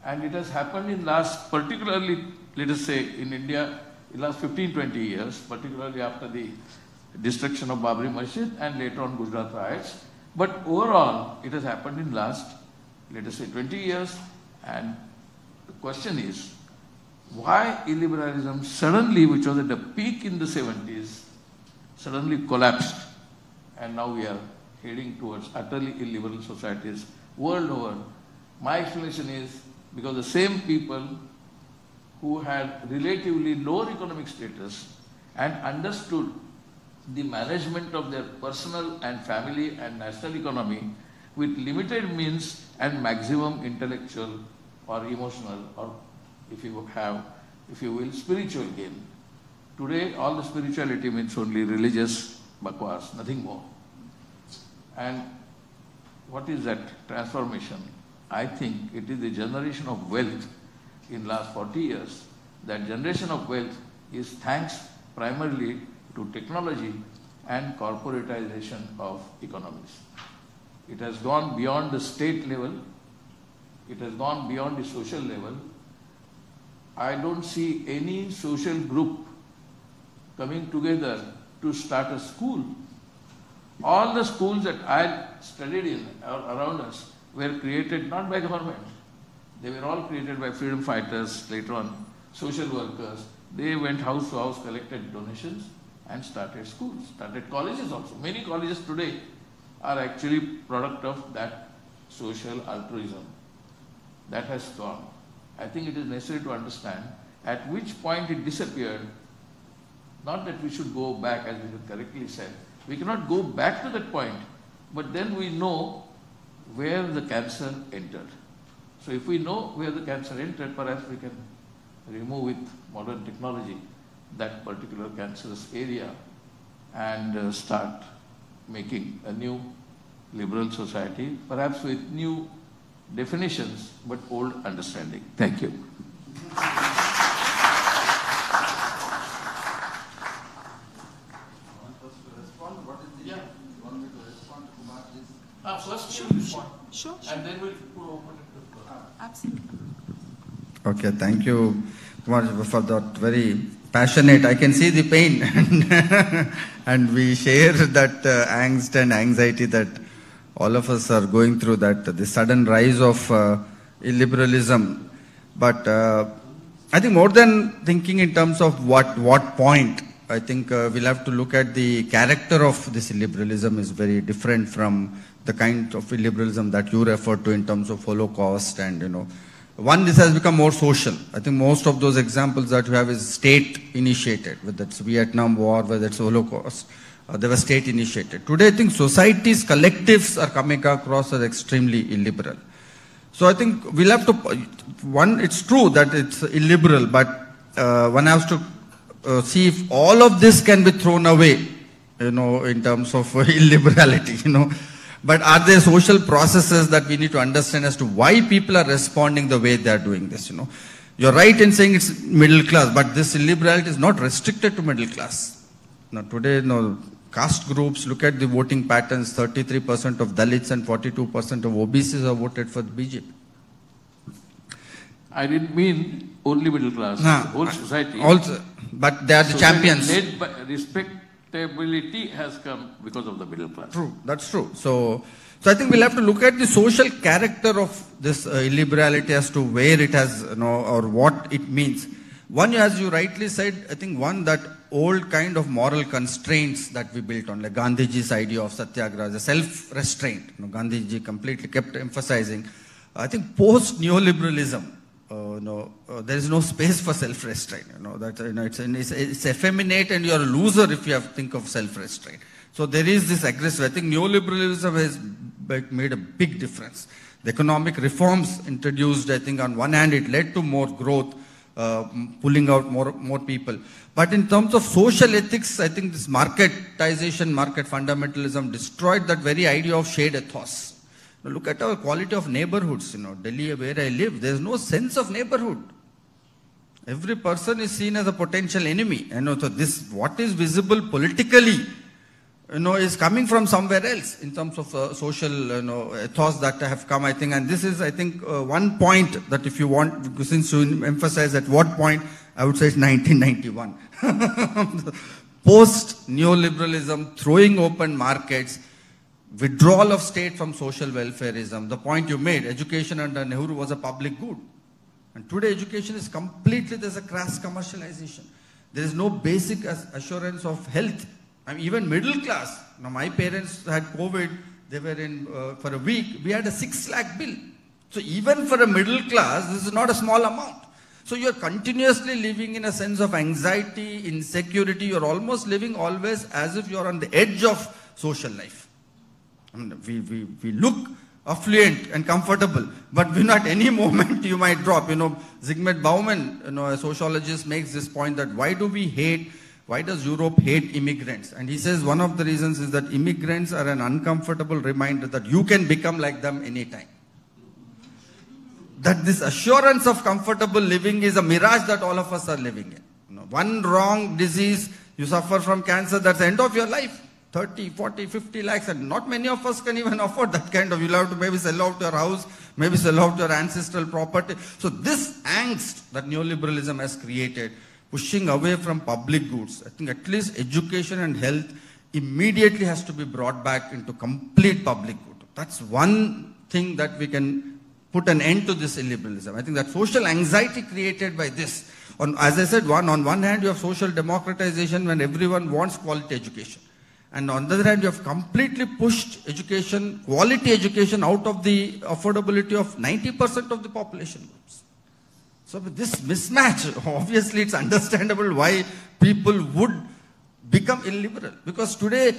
And it has happened in last, particularly, let us say, in India, in last 15-20 years, particularly after the destruction of Babri Masjid and later on Gujarat riots. But overall, it has happened in last, let us say, 20 years. And the question is, why illiberalism suddenly, which was at the peak in the 70s, suddenly collapsed? And now we are heading towards utterly illiberal societies world over. My explanation is because the same people who had relatively lower economic status and understood the management of their personal and family and national economy with limited means and maximum intellectual or emotional or if you will, spiritual gain. Today, all the spirituality means only religious bakwas, nothing more. And what is that transformation? I think it is the generation of wealth in last 40 years. That generation of wealth is thanks primarily to technology and corporatization of economies. It has gone beyond the state level. It has gone beyond the social level. I don't see any social group coming together to start a school. All the schools that I studied in or around us were created not by government. They were all created by freedom fighters, later on social workers. They went house to house, collected donations and started schools, started colleges also. Many colleges today are actually product of that social altruism. That has gone. I think it is necessary to understand at which point it disappeared. Not that we should go back, as you correctly said. We cannot go back to that point, but then we know where the cancer entered. So if we know where the cancer entered, perhaps we can remove with modern technology that particular cancerous area and start making a new liberal society, perhaps with new definitions, but old understanding. Thank you. First,
Sure.
and then we'll open it to the floor.
Absolutely.
Okay, thank you, Kumar, for that very passionate. I can see the pain, and we share that angst and anxiety that all of us are going through. That the sudden rise of illiberalism. But I think more than thinking in terms of what point, I think we'll have to look at the character of this illiberalism is very different from the kind of illiberalism that you refer to in terms of Holocaust and, one, this has become more social. I think most of those examples that you have is state initiated, whether it's Vietnam War, whether it's Holocaust, they were state initiated. Today, I think societies, collectives are coming across as extremely illiberal. So I think we'll have to, one, it's true that it's illiberal, but one has to see if all of this can be thrown away, in terms of illiberality, But are there social processes that we need to understand as to why people are responding the way they are doing this, You're right in saying it's middle class, but this illiberality is not restricted to middle class. Now today, caste groups, look at the voting patterns, 33% of Dalits and 42% of OBCs have voted for the BJP.
I didn't mean only middle class, whole society.
Also, but they are the champions.
Led by respect acceptability has come because of the middle class.
True, that's true. So I think we'll have to look at the social character of this illiberality as to where it has, or what it means. One, as you rightly said, I think one, that old kind of moral constraints that we built on, like Gandhiji's idea of satyagraha, the self-restraint. Gandhiji completely kept emphasizing. I think post-neoliberalism, there is no space for self-restraint. It's effeminate, and you're a loser if you think of self-restraint. So there is this aggressive. I think neoliberalism has made a big difference. The economic reforms introduced, I think on one hand it led to more growth, pulling out more people. But in terms of social ethics, I think this marketization, market fundamentalism destroyed that very idea of shared ethos. Now look at our quality of neighborhoods. Delhi, where I live, there is no sense of neighborhood. Every person is seen as a potential enemy. So this, what is visible politically, is coming from somewhere else in terms of social, ethos that have come, I think. And this is, I think, one point that if you want, since you emphasize at what point, I would say it's 1991. Post-neoliberalism, throwing open markets, withdrawal of state from social welfareism. The point you made, education under Nehru was a public good. And today education is completely, there's a crass commercialization. There is no basic assurance of health. Even middle class. Now my parents had COVID, they were in for a week, we had a 6 lakh bill. So even for a middle class, this is not a small amount. So you're continuously living in a sense of anxiety, insecurity, you're almost living always as if you're on the edge of social life. We look affluent and comfortable, but at any moment you might drop. Zygmunt Bauman, a sociologist, makes this point that why does Europe hate immigrants? And he says one of the reasons is that immigrants are an uncomfortable reminder that you can become like them anytime. That this assurance of comfortable living is a mirage that all of us are living in. One wrong disease, you suffer from cancer, that's the end of your life. 30, 40, 50 lakhs, and not many of us can even afford that kind of. You'll have to maybe sell out your house, maybe sell out your ancestral property. So this angst that neoliberalism has created, pushing away from public goods, I think at least education and health immediately has to be brought back into complete public good. That's one thing that we can put an end to this illiberalism. I think that social anxiety created by this, as I said, on one hand you have social democratization when everyone wants quality education. And on the other hand, you have completely pushed education, quality education, out of the affordability of 90% of the population groups. So with this mismatch, obviously it's understandable why people would become illiberal. Because today,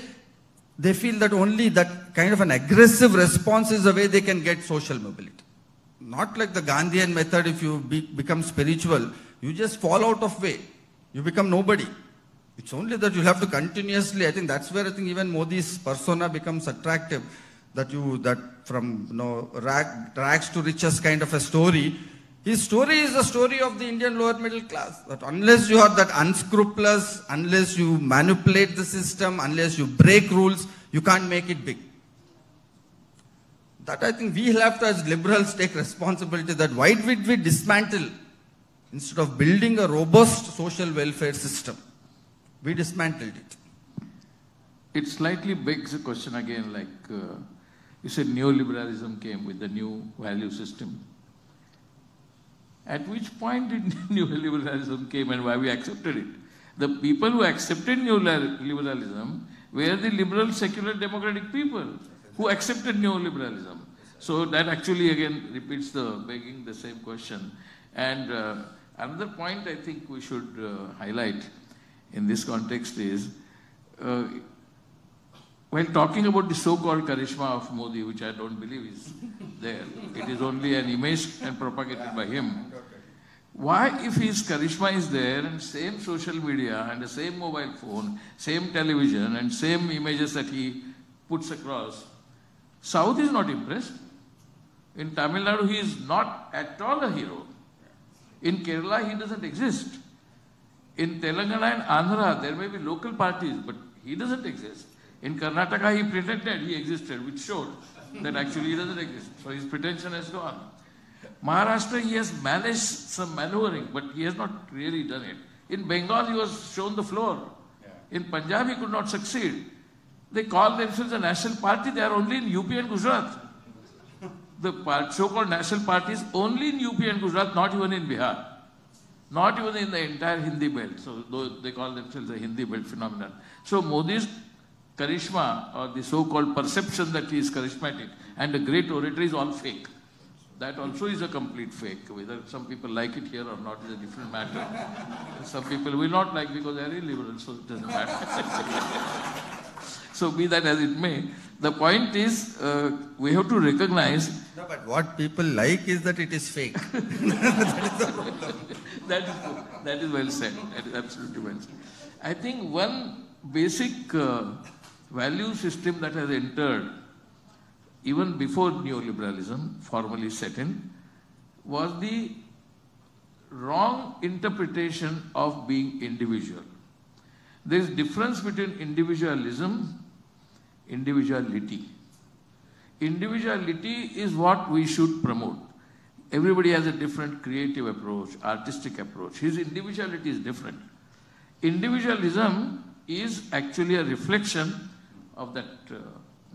they feel that only that kind of an aggressive response is the way they can get social mobility. Not like the Gandhian method, if you become spiritual, you just fall out of way. You become nobody. It's only that you'll have to continuously, I think that's where I think even Modi's persona becomes attractive, that from rags to riches kind of a story. His story is the story of the Indian lower middle class. That unless you are that unscrupulous, unless you manipulate the system, unless you break rules, you can't make it big. That I think we'll have to, as liberals, take responsibility that why did we dismantle, instead of building a robust social welfare system, we dismantled it.
It slightly begs the question again, like you said neoliberalism came with the new value system. At which point did neoliberalism came and why we accepted it? The people who accepted neoliberalism were the liberal, secular, democratic people who accepted neoliberalism. So that actually again repeats begging the same question. And another point I think we should highlight in this context is, while talking about the so-called charisma of Modi, which I don't believe is there, it is only an image and propagated by him. Why, if his charisma is there and same social media and the same mobile phone, same television and same images that he puts across, South is not impressed. In Tamil Nadu, he is not at all a hero. In Kerala, he doesn't exist. In Telangana and Andhra, there may be local parties, but he doesn't exist. In Karnataka, he pretended he existed, which showed that actually he doesn't exist. So his pretension has gone. Maharashtra, he has managed some maneuvering, but he has not really done it. In Bengal, he was shown the floor. In Punjab, he could not succeed. They call themselves a national party. They are only in UP and Gujarat. The so-called national party is only in UP and Gujarat, not even in Bihar. Not even in the entire Hindi belt. So they call themselves a Hindi belt phenomenon. So Modi's charisma, or the so-called perception that he is charismatic and a great orator, is all fake. That also is a complete fake. Whether some people like it here or not is a different matter. Some people will not like because they are illiberal, so it doesn't matter. So be that as it may, the point is we have to recognize.
No, but what people like is that it is fake. That is the problem.
That is well said. That is absolutely well said. I think one basic value system that has entered even before neoliberalism formally set in was the wrong interpretation of being individual. There is difference between individualism, individuality. Individuality is what we should promote. Everybody has a different creative approach, artistic approach. His individuality is different. Individualism is actually a reflection of that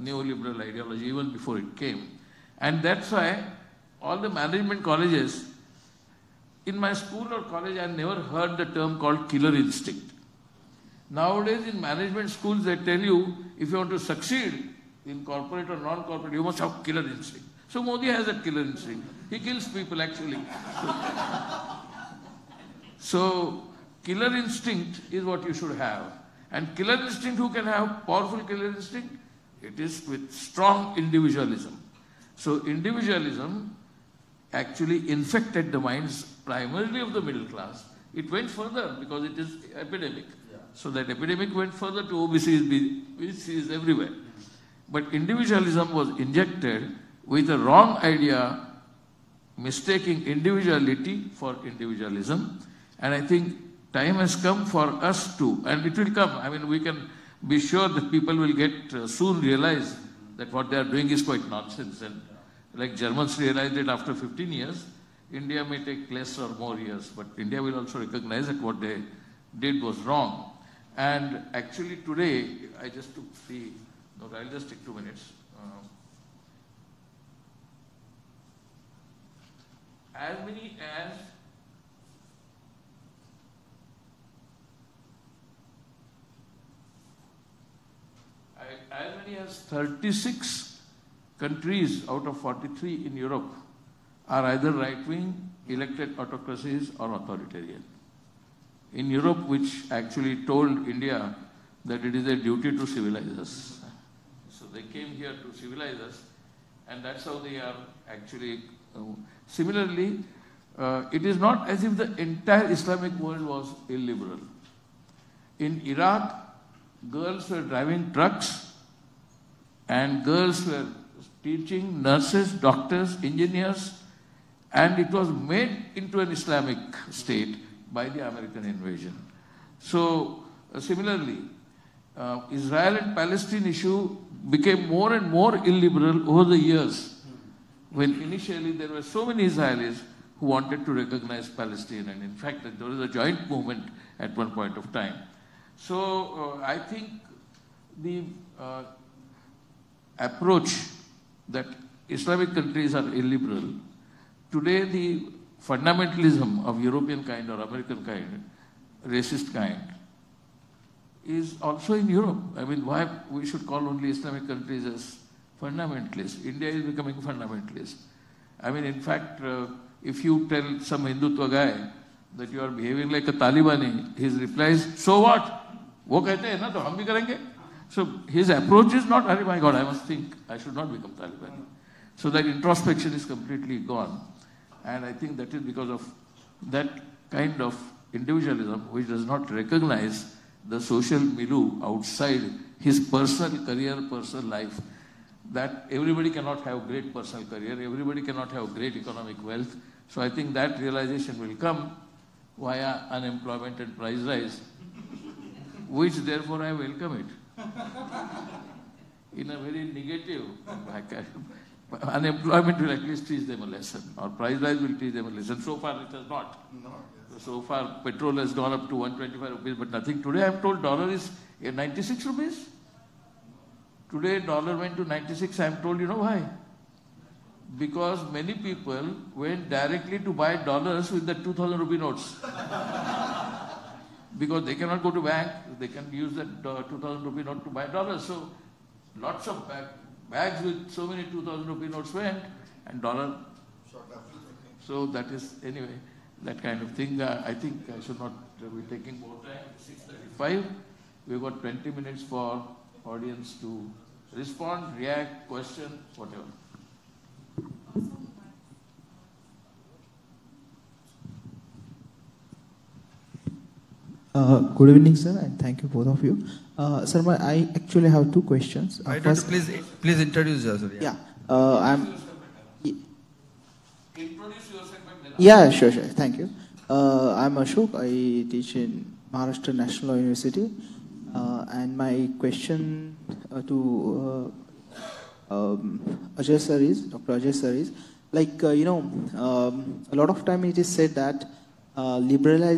neoliberal ideology even before it came. And that's why all the management colleges, in my school or college, I never heard the term called killer instinct. Nowadays in management schools, they tell you, if you want to succeed in corporate or non-corporate, you must have killer instinct. So Modi has that killer instinct. He kills people actually. So killer instinct is what you should have. And killer instinct, who can have powerful killer instinct? It is with strong individualism. So individualism actually infected the minds primarily of the middle class. It went further because it is epidemic. Yeah. So that epidemic went further to OBCs, which is everywhere. But individualism was injected with a wrong idea, mistaking individuality for individualism. And I think time has come for us to, and it will come. I mean, we can be sure that people will get soon realize that what they are doing is quite nonsense. And like Germans realized it after 15 years, India may take less or more years, but India will also recognize that what they did was wrong. And actually today, I just took the, no, I'll just take 2 minutes. As many as 36 countries out of 43 in Europe are either right-wing, elected autocracies or authoritarian. In Europe, which actually told India that it is a duty to civilize us. So they came here to civilize us, and that's how they are actually. Similarly, it is not as if the entire Islamic world was illiberal. In Iraq, girls were driving trucks and girls were teaching, nurses, doctors, engineers, and it was made into an Islamic state by the American invasion. So, similarly, Israel and Palestine issue became more and more illiberal over the years, when initially there were so many Israelis who wanted to recognize Palestine, and in fact there was a joint movement at one point of time. So I think the approach that Islamic countries are illiberal, today the fundamentalism of European kind or American kind, racist kind, is also in Europe. I mean, why we should call only Islamic countries as fundamentalists? India is becoming fundamentalist. I mean, in fact, if you tell some Hindutva guy that you are behaving like a Talibani, his reply is, so what? वो कहते हैं ना तो हम भी करेंगे. So his approach is not, oh my God, I must think, I should not become Talibani. So that introspection is completely gone. And I think that is because of that kind of individualism which does not recognize the social milieu outside his personal career, personal life. That everybody cannot have great personal career, everybody cannot have great economic wealth. So I think that realization will come via unemployment and price rise, which therefore I welcome it. In a very negative, unemployment will at least teach them a lesson, or price rise will teach them a lesson. So far it has not. So far petrol has gone up to 125 rupees, but nothing. Today I am told dollar is 96 rupees. Today dollar went to 96. I am told, you know why? Because many people went directly to buy dollars with the 2000 rupee notes. Because they cannot go to bank, they can use that 2000 rupee note to buy dollars. So lots of bags with so many 2000 rupee notes went and dollar. So that is, anyway, that kind of thing. I think I should not be taking more time. 6:35. We've got 20 minutes for audience to respond, react, question, whatever.
Good evening, sir, and thank you both of you. Sir, I actually have two questions.
First, please introduce yourself.
Yeah, I'm.
Introduce yourself.
Yeah, sure. Thank you. I'm Ashok. I teach in Maharashtra National University, and my question to Ajay sir is, Dr. Ajay sir is, like a lot of time it is said that liberalization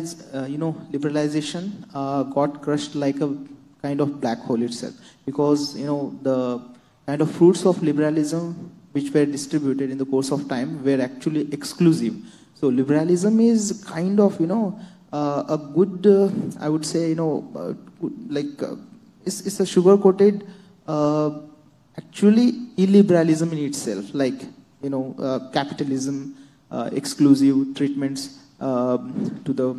got crushed like a kind of black hole itself, because the kind of fruits of liberalism which were distributed in the course of time were actually exclusive. So liberalism is kind of a good, I would say it's a sugar coated actually illiberalism in itself, like capitalism, exclusive treatments to the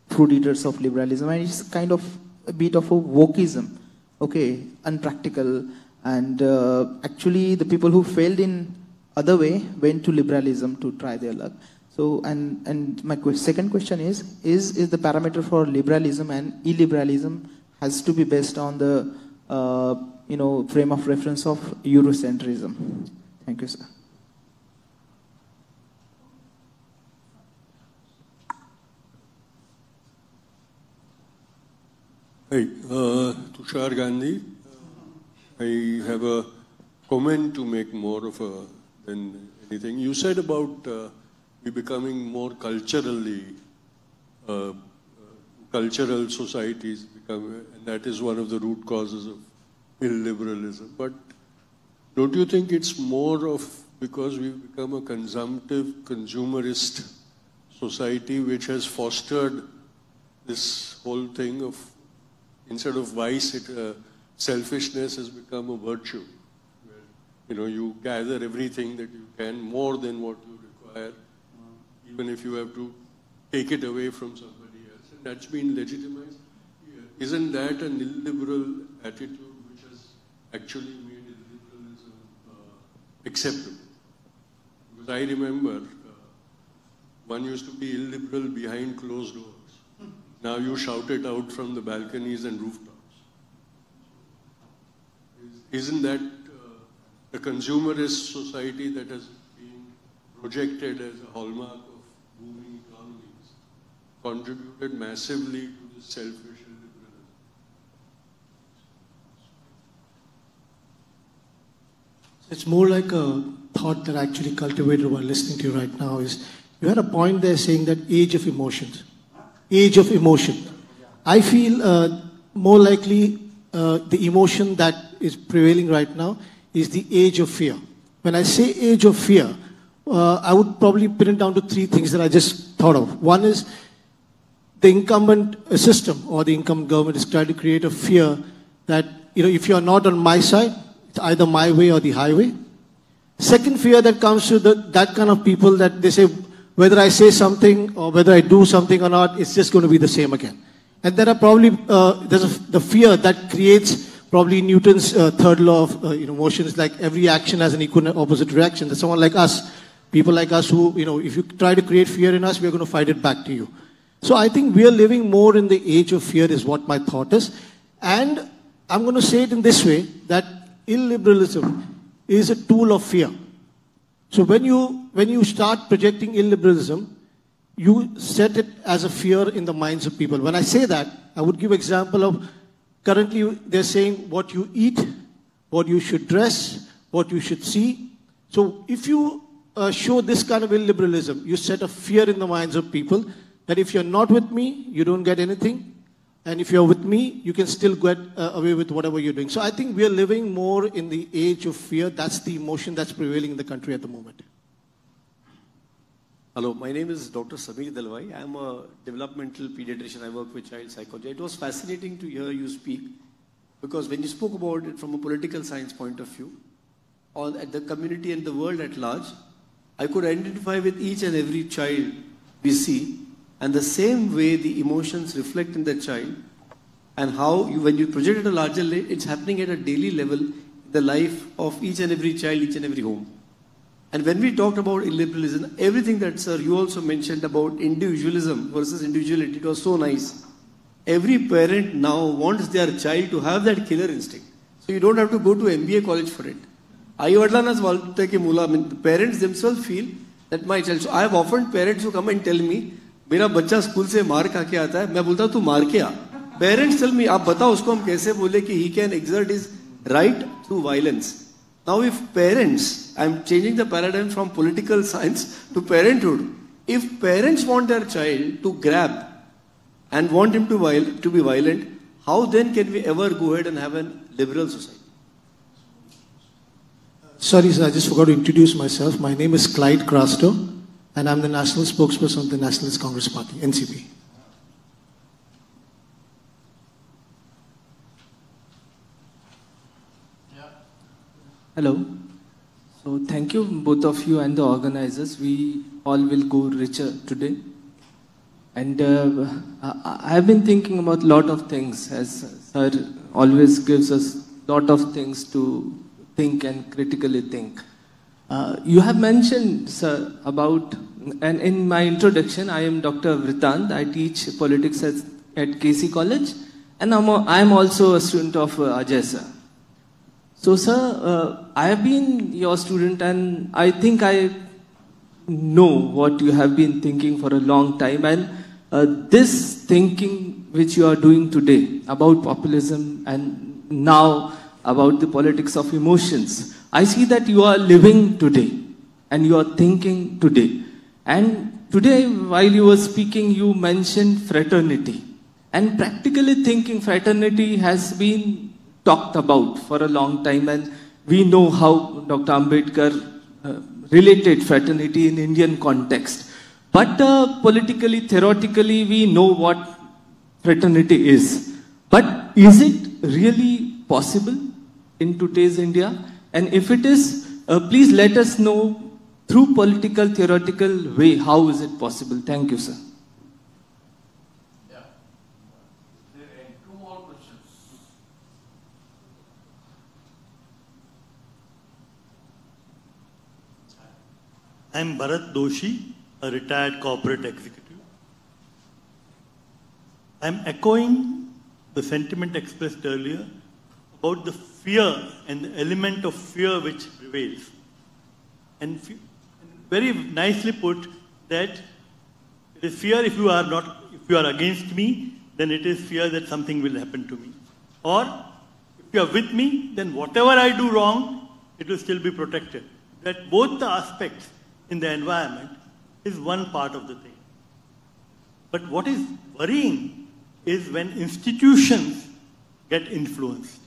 fruit eaters of liberalism, and it's kind of a bit of a wokeism, okay, unpractical, and actually the people who failed in other way went to liberalism to try their luck. So, and my second question is the parameter for liberalism and illiberalism has to be based on the frame of reference of Eurocentrism. Thank you, sir.
Hi, Tushar Gandhi. I have a comment to make more of than anything. You said about we becoming more culturally, cultural societies become, and that is one of the root causes of illiberalism. But don't you think it's more of because we've become a consumptive, consumerist society which has fostered this whole thing of, instead of vice, selfishness has become a virtue. Where, you gather everything that you can, more than what you require, even if you have to take it away from somebody else. And that's been legitimized. Isn't that an illiberal attitude which has actually made illiberalism acceptable? Because I remember one used to be illiberal behind closed doors. Now you shout it out from the balconies and rooftops. Isn't that a consumerist society that has been projected as a hallmark of booming economies contributed massively to this selfish illiberalism?
It's more like a thought that I actually cultivated while listening to you right now is, you had a point there saying that age of emotions. Age of emotion. I feel more likely the emotion that is prevailing right now is the age of fear. When I say age of fear, I would probably pin it down to three things that I just thought of. One is the incumbent system or the incumbent government is trying to create a fear that, if you're not on my side, it's either my way or the highway. Second fear that comes to that kind of people, that they say, whether I say something or whether I do something or not, it's just going to be the same again. And there are probably, the fear that creates probably Newton's third law of motion is like every action has an equal and opposite reaction. There's someone like us, people like us who, if you try to create fear in us, we're going to fight it back to you. So I think we are living more in the age of fear is what my thought is. And I'm going to say it in this way, that illiberalism is a tool of fear. So when you start projecting illiberalism, you set it as a fear in the minds of people. When I say that, I would give example of, currently they're saying what you eat, what you should dress, what you should see. So if you show this kind of illiberalism, you set a fear in the minds of people that if you're not with me, you don't get anything. And if you're with me, you can still get away with whatever you're doing. So I think we are living more in the age of fear. That's the emotion that's prevailing in the country at the moment.
Hello, my name is Dr. Samir Dalwai. I'm a developmental pediatrician. I work with child psychology. It was fascinating to hear you speak because when you spoke about it from a political science point of view, or at the community and the world at large, I could identify with each and every child we see, and the same way the emotions reflect in the child, and how when you project at a larger level, it's happening at a daily level in the life of each and every child, each and every home. And when we talked about illiberalism, everything that, sir, you also mentioned about individualism versus individuality, it was so nice. Every parent now wants their child to have that killer instinct. So you don't have to go to MBA college for it. The parents themselves feel that my child. So I have often parents who come and tell me, मेरा बच्चा school से मार खा के आता है, मैं बोलता हूँ तू मार के आ. Parents tell me, आप बताओ उसको हम कैसे बोले कि he can exert his right through violence. Now if parents, I'm changing the paradigm from political science to parenthood. If parents want their child to grab and want him to be violent, how then can we ever go ahead and have a liberal society?
Sorry, sir, I just forgot to introduce myself. My name is Clyde Crasto, and I'm the national spokesperson of the Nationalist Congress Party, NCP.
Hello. So thank you both of you and the organizers. We all will go richer today. And I have been thinking about a lot of things, as sir always gives us a lot of things to think and critically think. You have mentioned, sir, about, and in my introduction, I am Dr. Vritant. I teach politics at KC College, and I am also a student of Ajay, sir. So, sir, I have been your student, and I think I know what you have been thinking for a long time. And this thinking which you are doing today about populism and now about the politics of emotions, I see that you are living today and you are thinking today. And today, while you were speaking, you mentioned fraternity. And practically thinking, fraternity has been talked about for a long time, and we know how Dr. Ambedkar related fraternity in Indian context. But politically, theoretically, we know what fraternity is. But is it really possible in today's India? And if it is, please let us know through political, theoretical way, how is it possible? Thank you, sir.
Yeah. There are two more questions.
I'm Bharat Doshi, a retired corporate executive. I'm echoing the sentiment expressed earlier about the fear and the element of fear which prevails. And very nicely put that it is fear if you are against me, then it is fear that something will happen to me. Or if you are with me, then whatever I do wrong, it will still be protected. That both the aspects in the environment is one part of the thing. But what is worrying is when institutions get influenced,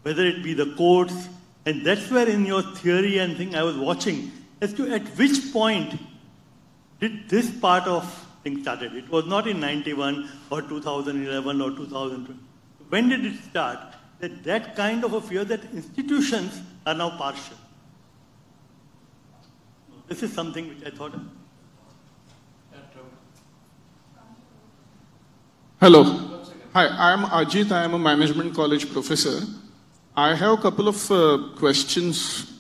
whether it be the courts, and that's where in your theory and thing I was watching as to at which point did this part of thing started. It was not in 91 or 2011 or 2012. When did it start? That kind of a fear that institutions are now partial. This is something which I thought of.
Hello. Hi, I am Ajay. I am a management college professor. I have a couple of questions,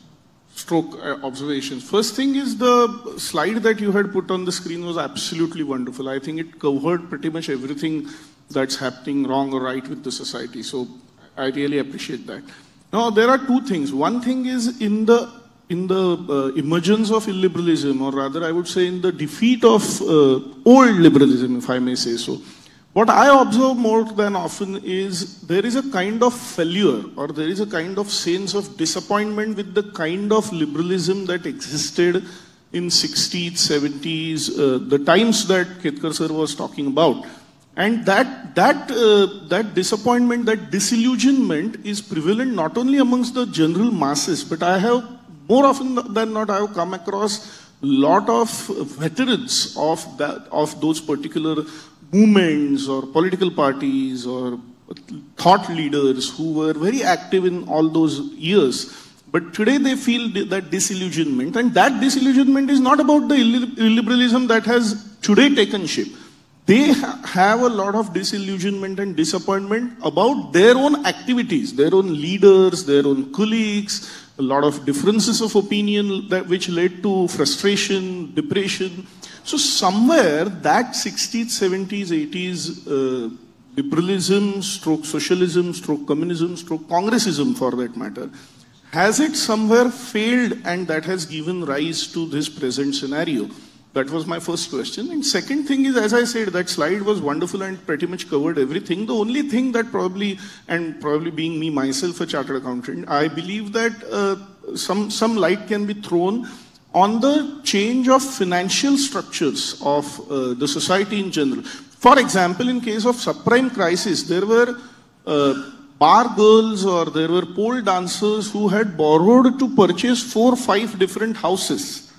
observations. First thing is the slide that you had put on the screen was absolutely wonderful. I think it covered pretty much everything that's happening wrong or right with the society. So I really appreciate that. Now, there are two things. One thing is in the emergence of illiberalism, or rather I would say in the defeat of old liberalism, if I may say so. What I observe more than often is there is a kind of failure, or there is a kind of sense of disappointment with the kind of liberalism that existed in 60s, 70s, the times that Ketkar sir was talking about. And that disappointment, that disillusionment is prevalent not only amongst the general masses, but I have, more often than not, I have come across a lot of veterans of those particular movements or political parties or thought leaders who were very active in all those years. But today they feel that disillusionment, and that disillusionment is not about the illiberalism that has today taken shape. They have a lot of disillusionment and disappointment about their own activities, their own leaders, their own colleagues, a lot of differences of opinion which led to frustration, depression. So somewhere that 60s, 70s, 80s liberalism, stroke socialism, stroke communism, stroke congressism for that matter, has it somewhere failed, and that has given rise to this present scenario? That was my first question. And second thing is, as I said, that slide was wonderful and pretty much covered everything. The only thing that probably being me myself a chartered accountant, I believe that some light can be thrown on the change of financial structures of the society in general. For example, in case of subprime crisis, there were bar girls or there were pole dancers who had borrowed to purchase 4 or 5 different houses.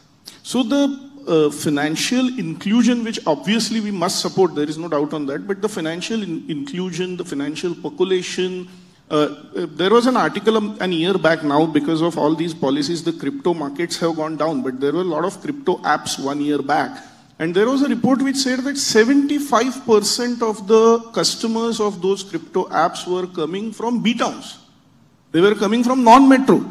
So the financial inclusion, which obviously we must support, there is no doubt on that, but the financial inclusion, the financial percolation, there was an article an year back now, because of all these policies, the crypto markets have gone down, but there were a lot of crypto apps 1 year back. And there was a report which said that 75% of the customers of those crypto apps were coming from B-towns. They were coming from non-metro.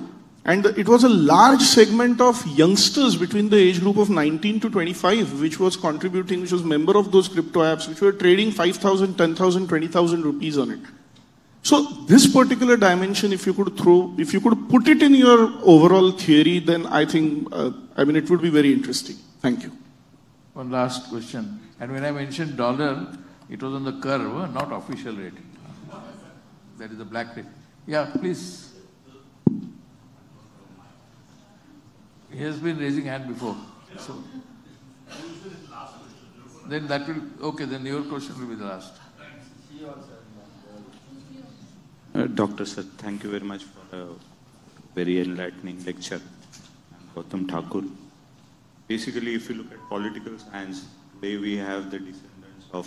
And it was a large segment of youngsters between the age group of 19 to 25, which was contributing, which was member of those crypto apps, which were trading 5,000, 10,000, 20,000 rupees on it. So this particular dimension, if you could put it in your overall theory, then I think, it would be very interesting. Thank you.
One last question. And when I mentioned dollar, it was on the curve, not official rate. That is the black rate. Yeah, please. He has been raising hand before. So then that will, okay, then your question will be the last.
Dr. Sir, thank you very much for a very enlightening lecture. I'm Gautam Thakur. Basically, if you look at political science, today we have the descendants of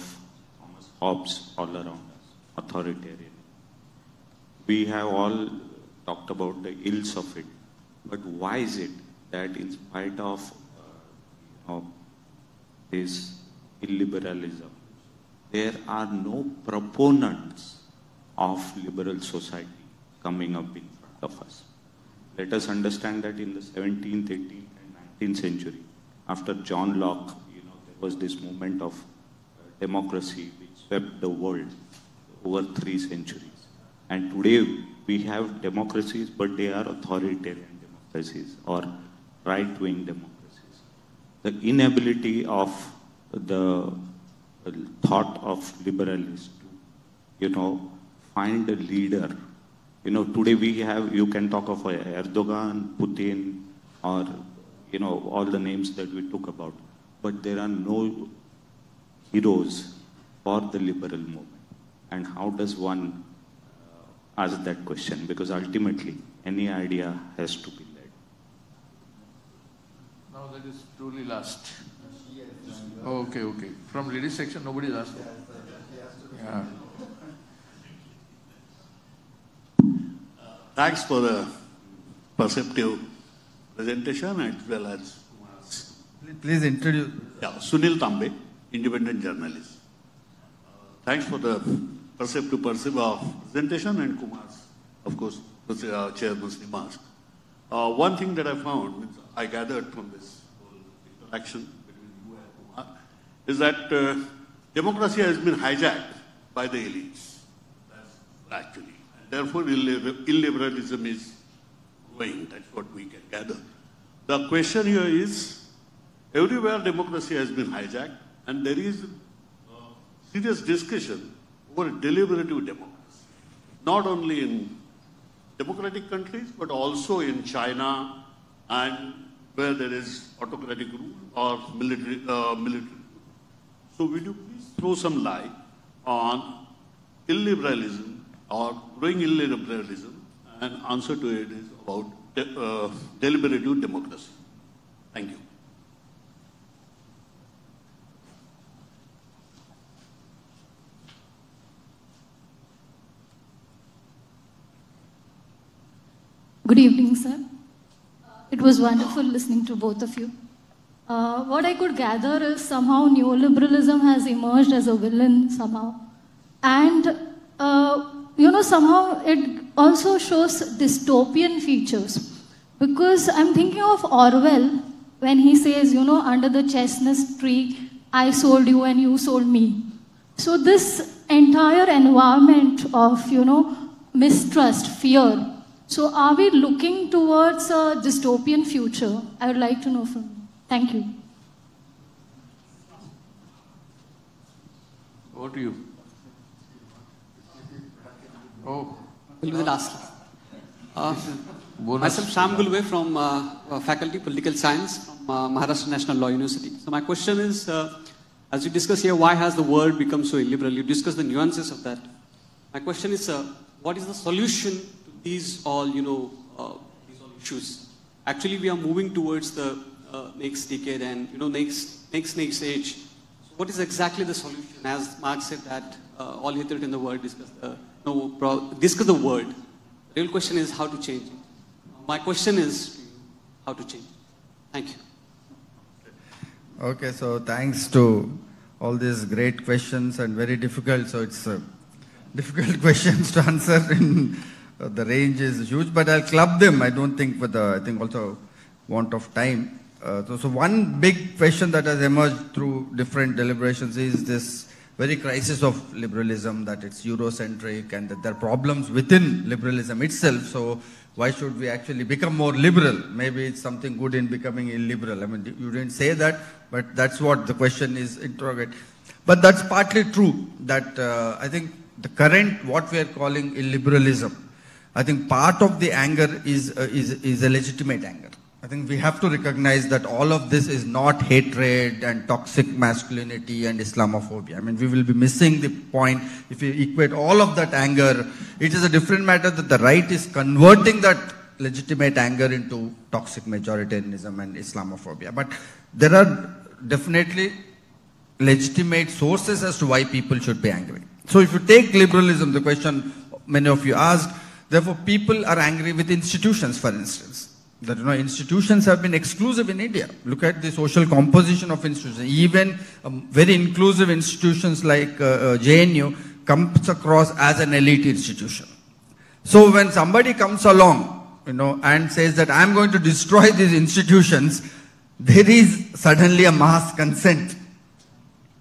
Thomas Hobbes all around us, authoritarian. We have all talked about the ills of it, but why is it that in spite of this illiberalism, there are no proponents of liberal society coming up in front of us? Let us understand that in the 17th, 18th, and 19th century, after John Locke, there was this movement of democracy which swept the world over 3 centuries. And today we have democracies, but they are authoritarian democracies or right-wing democracies. The inability of the thought of liberalists to, find a leader. Today we have, you can talk of Erdogan, Putin, or all the names that we took about, but there are no heroes for the liberal movement. And how does one ask that question? Because ultimately, any idea has to be led.
Now that is truly last. Oh, okay. From ladies section, nobody is asked. Yeah.
Thanks for the perceptive presentation as well as
Please introduce.
Yeah, Sunil Tambe, independent journalist. Thanks for the perceptive presentation and Kumar's, of course, Chairman's remarks. One thing that I found, I gathered from this whole interaction between you and Kumar, is that democracy has been hijacked by the elites. That's actually. Therefore, illiberalism is growing. That's what we can gather. The question here is, everywhere democracy has been hijacked, and there is serious discussion over deliberative democracy. Not only in democratic countries, but also in China and where there is autocratic rule or military rule. So will you please throw some light on illiberalism or growing illiberalism, and answer to it is about deliberative democracy. Thank you.
Good evening, sir. It was wonderful listening to both of you. What I could gather is somehow neoliberalism has emerged as a villain somehow. And, somehow it also shows dystopian features. Because I'm thinking of Orwell when he says, under the chestnut tree, I sold you and you sold me. So this entire environment of, mistrust, fear. So are we looking towards a dystopian future? I would like to know from you. Thank you.
Over to you. Oh.
Will be the last. Myself, Sham Gulve from Faculty Political Science from Maharashtra National Law University. So my question is, as you discuss here, why has the world become so illiberal? You discuss the nuances of that. My question is, what is the solution to these all, these all issues? Actually, we are moving towards the next decade and, next age. So what is exactly the solution? As Marx said that all hatred in the world discuss the word. The real question is how to change it. My question is how to change it. Thank you.
Okay, so thanks to all these great questions and very difficult. So it's difficult questions to answer. The range is huge, but I'll club them. I don't think I think also want of time. So one big question that has emerged through different deliberations is this very crisis of liberalism, that it's Eurocentric and that there are problems within liberalism itself. So why should we actually become more liberal? Maybe it's something good in becoming illiberal. I mean, you didn't say that, but that's what the question is interrogated. But that's partly true, that I think the current, what we are calling illiberalism, I think part of the anger is a legitimate anger. I think we have to recognize that all of this is not hatred and toxic masculinity and Islamophobia. I mean, we will be missing the point if we equate all of that anger. It is a different matter that the right is converting that legitimate anger into toxic majoritarianism and Islamophobia. But there are definitely legitimate sources as to why people should be angry. So if you take liberalism, the question many of you asked, therefore people are angry with institutions, for instance. That institutions have been exclusive in India. Look at the social composition of institutions. Even very inclusive institutions like JNU comes across as an elite institution. So when somebody comes along, and says that I'm going to destroy these institutions, there is suddenly a mass consent,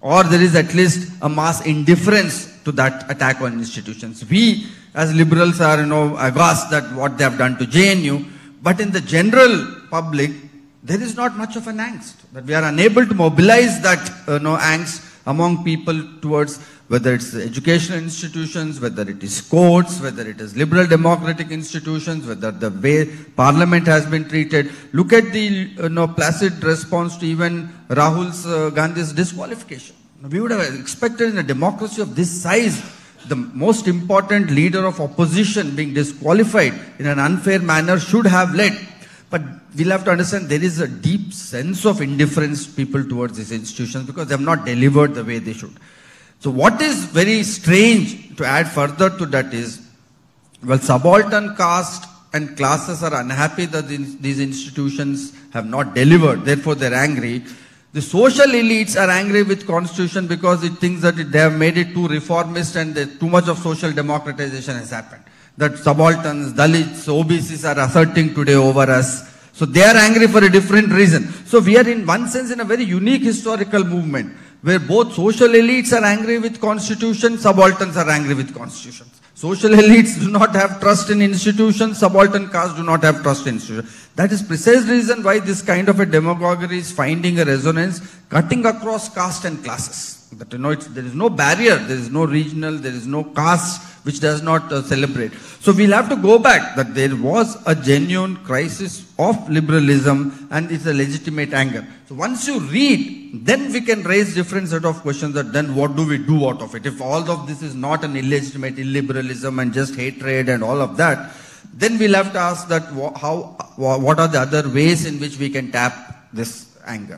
or there is at least a mass indifference to that attack on institutions. We as liberals are, aghast at what they have done to JNU. But in the general public, there is not much of an angst. That we are unable to mobilize that angst among people towards whether it's educational institutions, whether it is courts, whether it is liberal democratic institutions, whether the way parliament has been treated. Look at the placid response to even Rahul Gandhi's disqualification. We would have expected in a democracy of this size, the most important leader of opposition being disqualified in an unfair manner should have led. But we'll have to understand there is a deep sense of indifference people towards these institutions because they have not delivered the way they should. So what is very strange to add further to that is, well, subaltern caste and classes are unhappy that these institutions have not delivered, therefore they're angry. The social elites are angry with constitution because it thinks that they have made it too reformist and too much of social democratization has happened. That subalterns, Dalits, OBCs are asserting today over us. So they are angry for a different reason. So we are in one sense in a very unique historical movement where both social elites are angry with constitution, subalterns are angry with constitutions. Social elites do not have trust in institutions, subaltern castes do not have trust in institutions. That is precise reason why this kind of a demagoguery is finding a resonance, cutting across caste and classes. That there is no barrier, there is no regional, there is no caste which does not celebrate. So we'll have to go back that there was a genuine crisis of liberalism and it's a legitimate anger. So once you read, then we can raise different set of questions that then what do we do out of it? If all of this is not an illegitimate illiberalism and just hatred and all of that, then we'll have to ask that what are the other ways in which we can tap this anger.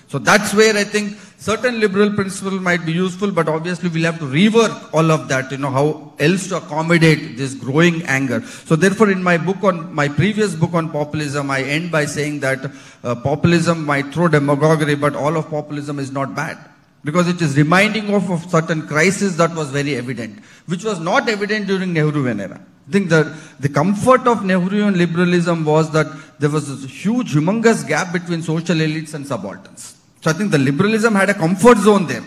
So that's where I think certain liberal principles might be useful, but obviously we'll have to rework all of that, how else to accommodate this growing anger. So therefore in my previous book on populism, I end by saying that populism might throw demagoguery, but all of populism is not bad. Because it is reminding of certain crisis that was very evident, which was not evident during Nehruvian era. I think that the comfort of Nehruvian liberalism was that there was this huge, humongous gap between social elites and subalterns. So I think the liberalism had a comfort zone there.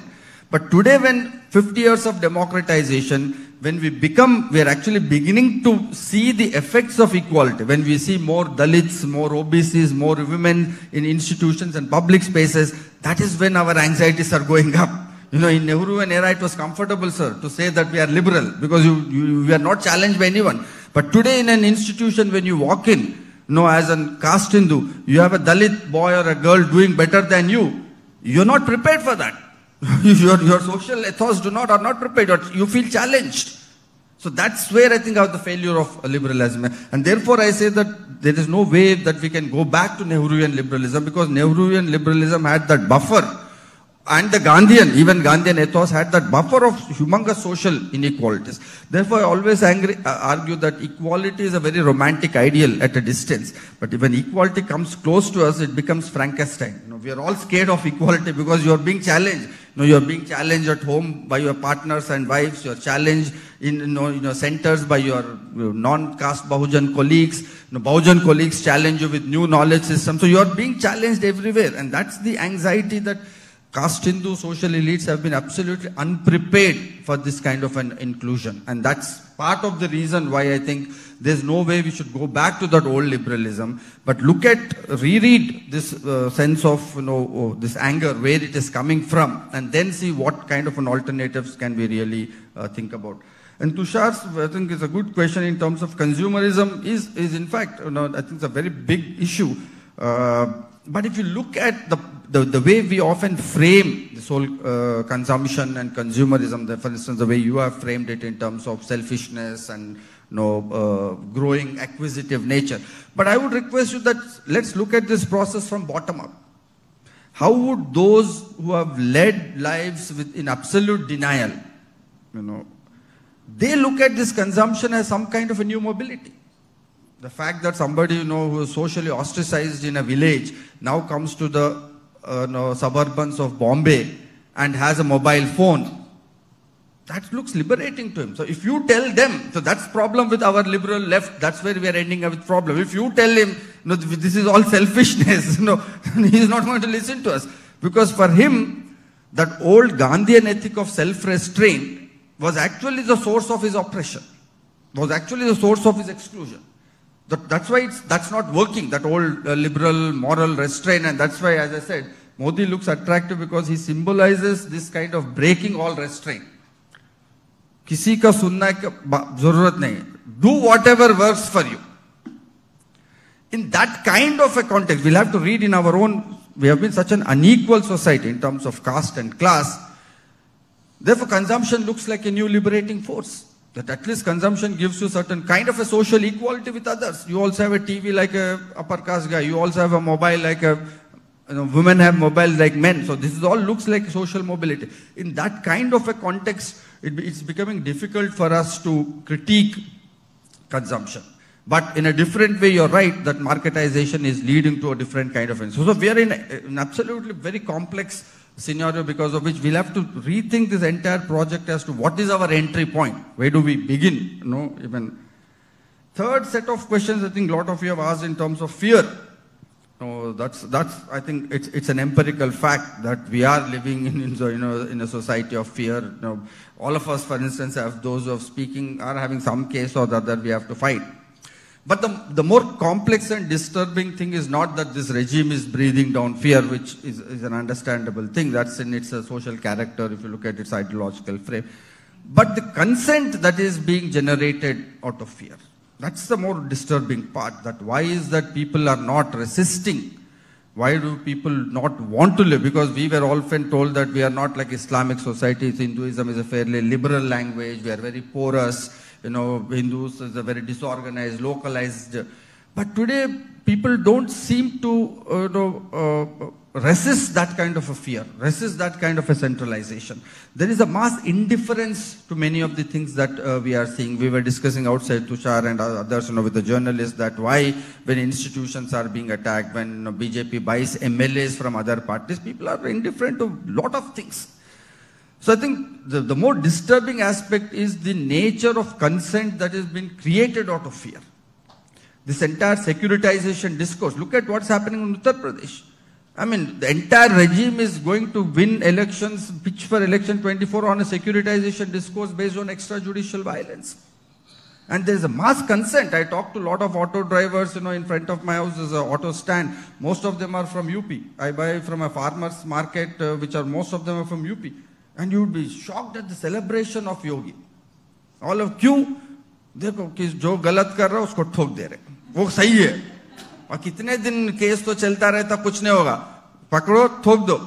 But today when 50 years of democratization, when we are actually beginning to see the effects of equality, when we see more Dalits, more OBCs, more women in institutions and public spaces, that is when our anxieties are going up. In Nehruvian era, it was comfortable, sir, to say that we are liberal because we are not challenged by anyone. But today in an institution, when you walk in, as a caste Hindu, you have a Dalit boy or a girl doing better than you, you're not prepared for that. your social ethos are not prepared. You feel challenged. So that's where I think of the failure of liberalism. And therefore I say that there is no way that we can go back to Nehruvian liberalism because Nehruvian liberalism had that buffer. And the even Gandhian ethos had that buffer of humongous social inequalities. Therefore, I always argue that equality is a very romantic ideal at a distance. But when equality comes close to us, it becomes Frankenstein. We are all scared of equality because you are being challenged. You are being challenged at home by your partners and wives. You are challenged in centers by your non-caste Bahujan colleagues. Bahujan colleagues challenge you with new knowledge systems. So you are being challenged everywhere. And that's the anxiety that caste Hindu social elites have been absolutely unprepared for this kind of an inclusion. And that's part of the reason why I think there's no way we should go back to that old liberalism, but reread this sense of, this anger, where it is coming from, and then see what kind of an alternatives can we really think about. And Tushar's, I think, is a good question in terms of consumerism is in fact, I think it's a very big issue. But if you look at the way we often frame this whole consumption and consumerism, for instance, the way you have framed it in terms of selfishness and growing acquisitive nature. But I would request you that let's look at this process from bottom up. How would those who have led lives in absolute denial, they look at this consumption as some kind of a new mobility? The fact that somebody, who is socially ostracized in a village now comes to the suburbans of Bombay and has a mobile phone, that looks liberating to him. So if you tell them, so that's problem with our liberal left, that's where we are ending up with problem. If you tell him, this is all selfishness, he is not going to listen to us. Because for him, that old Gandhian ethic of self-restraint was actually the source of his oppression, was actually the source of his exclusion. That's why that's not working, that old liberal moral restraint. And that's why, as I said, Modi looks attractive because he symbolizes this kind of breaking all restraint. Kisi ka sunna ka zarurat nahi. Do whatever works for you. In that kind of a context, we'll have to read in our own, we have been such an unequal society in terms of caste and class. Therefore, consumption looks like a new liberating force. That at least consumption gives you certain kind of a social equality with others. You also have a TV like a upper caste guy. You also have a mobile like women have mobiles like men. So this all looks like social mobility. In that kind of a context, it's becoming difficult for us to critique consumption. But in a different way, you're right, that marketization is leading to a different kind of thing. So we are in an absolutely very complex scenario because of which we'll have to rethink this entire project as to what is our entry point. Where do we begin? Even third set of questions I think a lot of you have asked in terms of fear. That's I think it's an empirical fact that we are living in a society of fear. All of us, for instance, have those of speaking are having some case or the other we have to fight. But the more complex and disturbing thing is not that this regime is breathing down fear, which is an understandable thing. That's in its social character if you look at its ideological frame. but the consent that is being generated out of fear. That's the more disturbing part, that why is that people are not resisting? Why do people not want to live? Because we were often told that we are not like Islamic societies. Hinduism is a fairly liberal language. We are very porous. Hindus is a very disorganized, localized. But today, people don't seem to resist that kind of a fear, resist that kind of a centralization. There is a mass indifference to many of the things that we are seeing. We were discussing outside, Tushar and others, with the journalists, that why when institutions are being attacked, when BJP buys MLAs from other parties, people are indifferent to a lot of things. So I think the more disturbing aspect is the nature of consent that has been created out of fear. This entire securitization discourse, look at what's happening in Uttar Pradesh. I mean, the entire regime is going to win elections, pitch for election 24 on a securitization discourse based on extrajudicial violence. And there is a mass consent. I talked to a lot of auto drivers, in front of my house is an auto stand. Most of them are from UP. I buy from a farmer's market, most of them are from UP. And you would be shocked at the celebration of Yogi. All of you, देखो कि जो गलत कर रहा है उसको ठोक दे रहे, वो सही है, और कितने दिन केस तो चलता रहता, कुछ नहीं होगा, पकड़ो ठोक दो.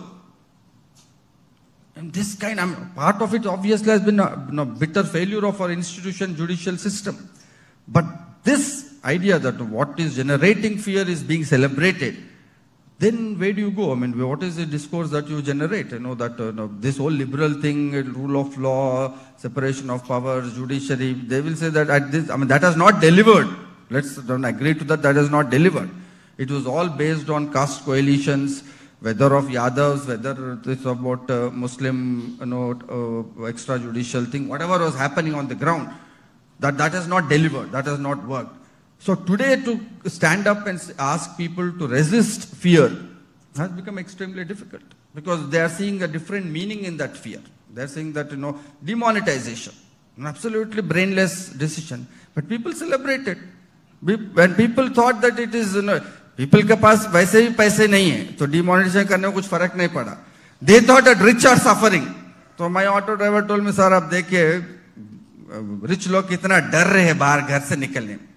And this kind of part of it obviously has been a bitter failure of our institution, judicial system. But this idea that what is generating fear is being celebrated, then where do you go? I mean, what is the discourse that you generate? This whole liberal thing, rule of law, separation of powers, judiciary, they will say that that has not delivered. Let's agree to that, that has not delivered. It was all based on caste coalitions, whether of Yadavs, whether it's about Muslim, extrajudicial thing, whatever was happening on the ground, that has not delivered, that has not worked. So today to stand up and ask people to resist fear has become extremely difficult, because they are seeing a different meaning in that fear. They are saying that, demonetization, an absolutely brainless decision. But people celebrate it. When people thought that it is, people के पास वैसे ही पैसे नहीं है, तो demonetization करने में कुछ फर्क नहीं पड़ा. They thought that rich are suffering. So my auto driver told me, sir, आप देखिए, rich लोग कितना डर रहे हैं बाहर घर से निकलने में.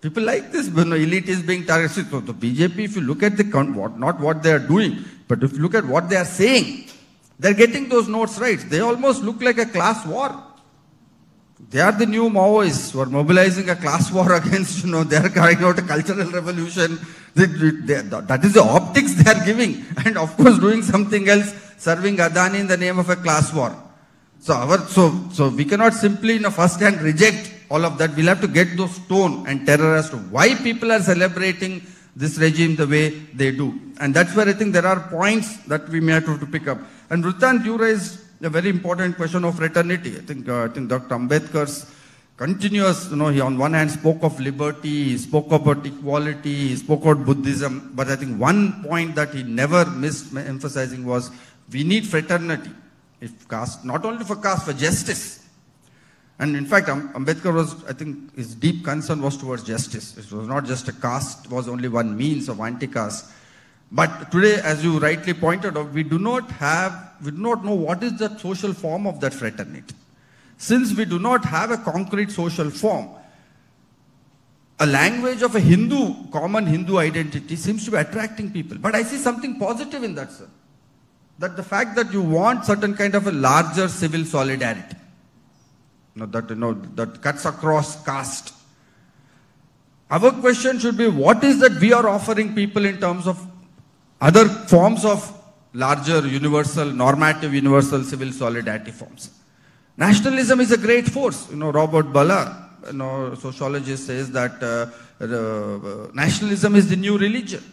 People like this, elite is being targeted. So the BJP, if you look at not what they are doing, but if you look at what they are saying, they are getting those notes right. They almost look like a class war. They are the new Maoists who are mobilizing a class war against, they are carrying out a cultural revolution. That is the optics they are giving. And of course doing something else, serving Adani in the name of a class war. So we cannot simply first hand reject all of that. We'll have to get those tone and terror as to why people are celebrating this regime the way they do. And that's where I think there are points that we may have to pick up. And Rutan, you raised a very important question of fraternity. I think Dr. Ambedkar's continuous, he on one hand spoke of liberty, he spoke about equality, he spoke about Buddhism, but I think one point that he never missed emphasizing was we need fraternity. If caste, not only for caste, for justice. And in fact, Ambedkar was, I think, his deep concern was towards justice. It was not just a caste, was only one means of anti-caste. But today, as you rightly pointed out, we do not know what is the social form of that fraternity. Since we do not have a concrete social form, a language of a Hindu, common Hindu identity seems to be attracting people. But I see something positive in that, sir. That the fact that you want certain kind of a larger civil solidarity, that cuts across caste. Our question should be, what is that we are offering people in terms of other forms of larger universal, normative universal civil solidarity forms? Nationalism is a great force. Robert Ballard, sociologist, says that nationalism is the new religion.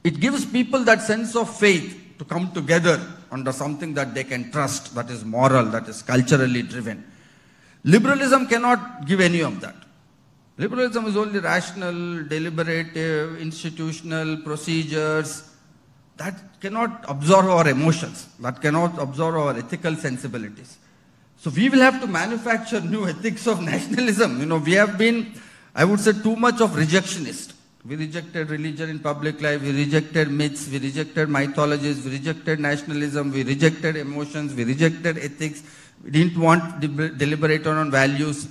It gives people that sense of faith to come together under something that they can trust, that is moral, that is culturally driven. Liberalism cannot give any of that. Liberalism is only rational, deliberative, institutional procedures that cannot absorb our emotions, that cannot absorb our ethical sensibilities. So we will have to manufacture new ethics of nationalism. We have been, I would say, too much of rejectionist. We rejected religion in public life, we rejected myths, we rejected mythologies, we rejected nationalism, we rejected emotions, we rejected ethics, we didn't want to deliberate on values.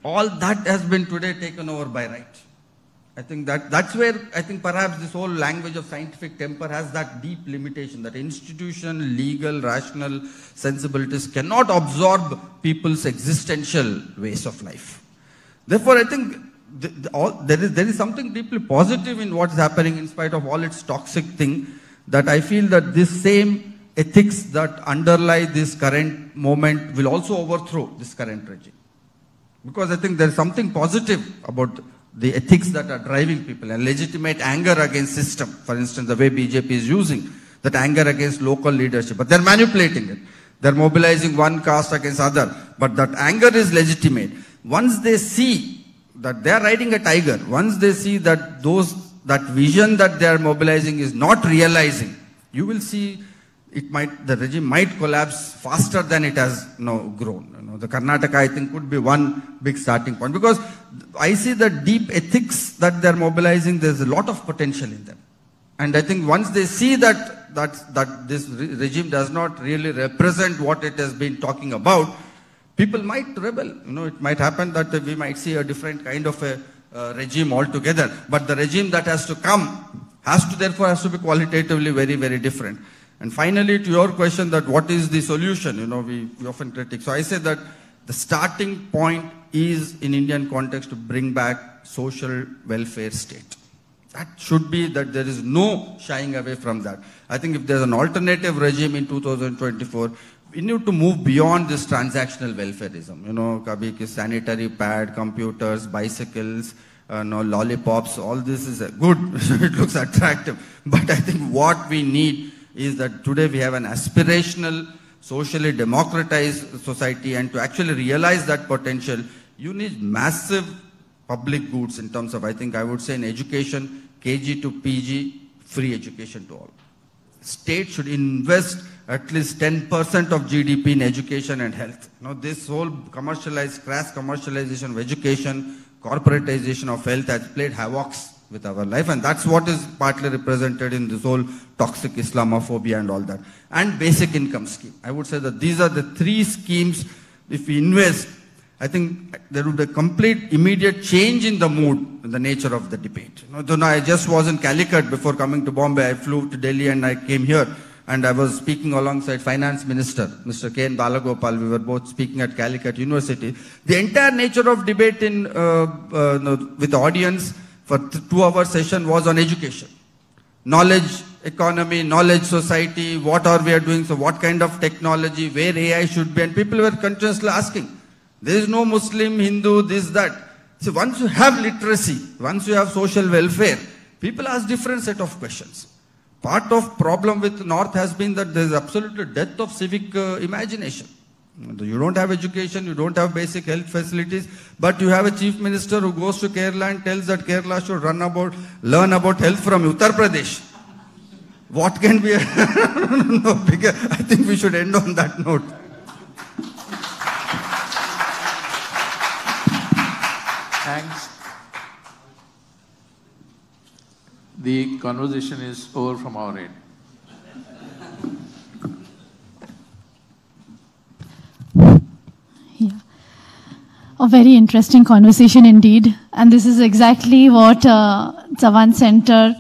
All that has been today taken over by right. I think that's where I think perhaps this whole language of scientific temper has that deep limitation, that institution, legal, rational sensibilities cannot absorb people's existential ways of life. Therefore, I think there is something deeply positive in what's happening in spite of all its toxic thing, that I feel that this same ethics that underlie this current moment will also overthrow this current regime. Because I think there is something positive about the ethics that are driving people, and legitimate anger against system. For instance, the way BJP is using that anger against local leadership, but they're manipulating it. They're mobilizing one caste against other, but that anger is legitimate. Once they see that they're riding a tiger, once they see that that vision that they're mobilizing is not realizing, you will see the regime might collapse faster than it has grown. The Karnataka, I think, could be one big starting point, because I see the deep ethics that they're mobilizing, there's a lot of potential in them. And I think once they see that this regime does not really represent what it has been talking about, people might rebel. It might happen that we might see a different kind of a regime altogether. But the regime that has to come has to be qualitatively very, very different. And finally, to your question that what is the solution, we often critique. So I say that the starting point is, in Indian context, to bring back social welfare state. That should be, that there is no shying away from that. I think if there's an alternative regime in 2024, we need to move beyond this transactional welfareism. Kabhi ki sanitary pad, computers, bicycles, lollipops, all this is good. It looks attractive. But I think what we need is that today we have an aspirational, socially democratized society, and to actually realize that potential, you need massive public goods in terms of, I think I would say in education, KG to PG, free education to all. State should invest at least 10% of GDP in education and health. This whole crass commercialization of education, corporatization of health has played havocs with our life, and that's what is partly represented in this whole toxic Islamophobia and all that. And basic income scheme. I would say that these are the three schemes. If we invest, I think there would be a complete immediate change in the mood, in the nature of the debate. I just was in Calicut before coming to Bombay. I flew to Delhi and I came here, and I was speaking alongside Finance Minister, Mr. K. N. Balagopal. We were both speaking at Calicut University. The entire nature of debate with the audience for 2-hour session was on education. Knowledge economy, knowledge society, what are we doing, so what kind of technology, where AI should be, and people were continuously asking. There is no Muslim, Hindu, this, that. So once you have literacy, once you have social welfare, people ask different set of questions. Part of problem with North has been that there is absolutely death of civic imagination. You don't have education, you don't have basic health facilities, but you have a chief minister who goes to Kerala and tells that Kerala should learn about health from Uttar Pradesh. What can be bigger? I think we should end on that note.
Thanks. The conversation is over from our end.
A very interesting conversation indeed. And this is exactly what Chavan Center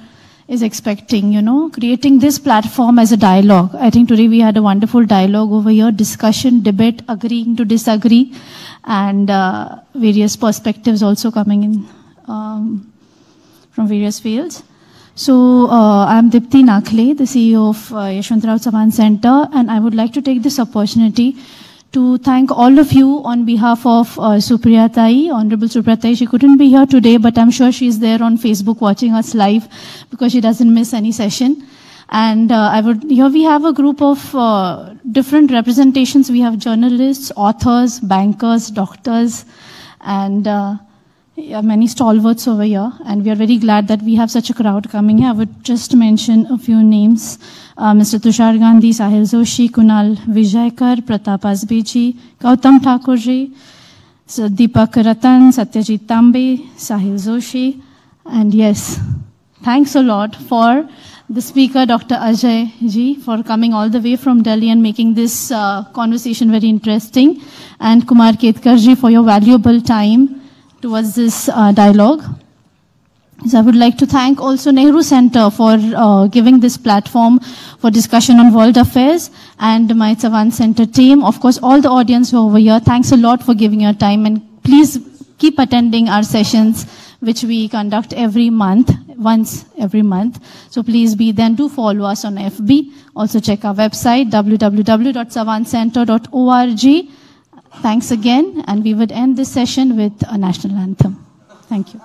is expecting, creating this platform as a dialogue. I think today we had a wonderful dialogue over here, discussion, debate, agreeing to disagree, and various perspectives also coming in from various fields. So I'm Dipti Nakle, the CEO of Yashwantrao Chavan Center, and I would like to take this opportunity to thank all of you on behalf of Supriya Tai, Honorable Supriya Tai. She couldn't be here today, but I'm sure she's there on Facebook watching us live because she doesn't miss any session. And here we have a group of different representations. We have journalists, authors, bankers, doctors, and many stalwarts over here. And we are very glad that we have such a crowd coming here. I would just mention a few names. Mr. Tushar Gandhi, Sahil Joshi, Kunal Vijayakar, Pratap Asbeji, Gautam Thakurji, Deepak Ratan, Satyajit Tambe, Sahil Joshi,
And yes, thanks a lot for the speaker, Dr. Ajay ji, for coming all the way from Delhi and making this conversation very interesting. And Kumar Ketkar ji for your valuable time towards this dialogue. So I would like to thank also Nehru Center for giving this platform for discussion on world affairs, and my Chavan Center team. Of course, all the audience who are over here, thanks a lot for giving your time, and please keep attending our sessions, which we conduct every month, once every month. So please be there, and do follow us on FB. Also check our website, www.chavancenter.org. Thanks again, and we would end this session with a national anthem. Thank you.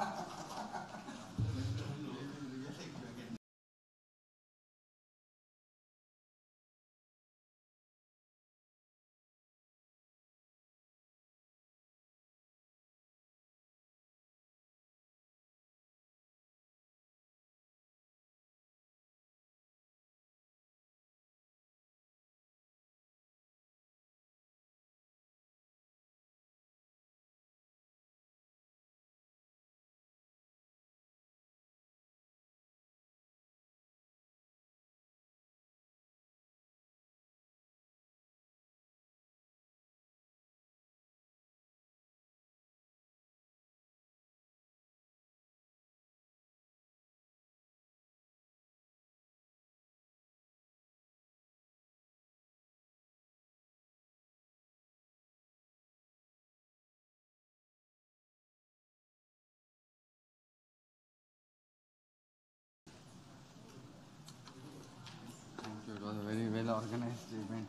It was a very well organized event.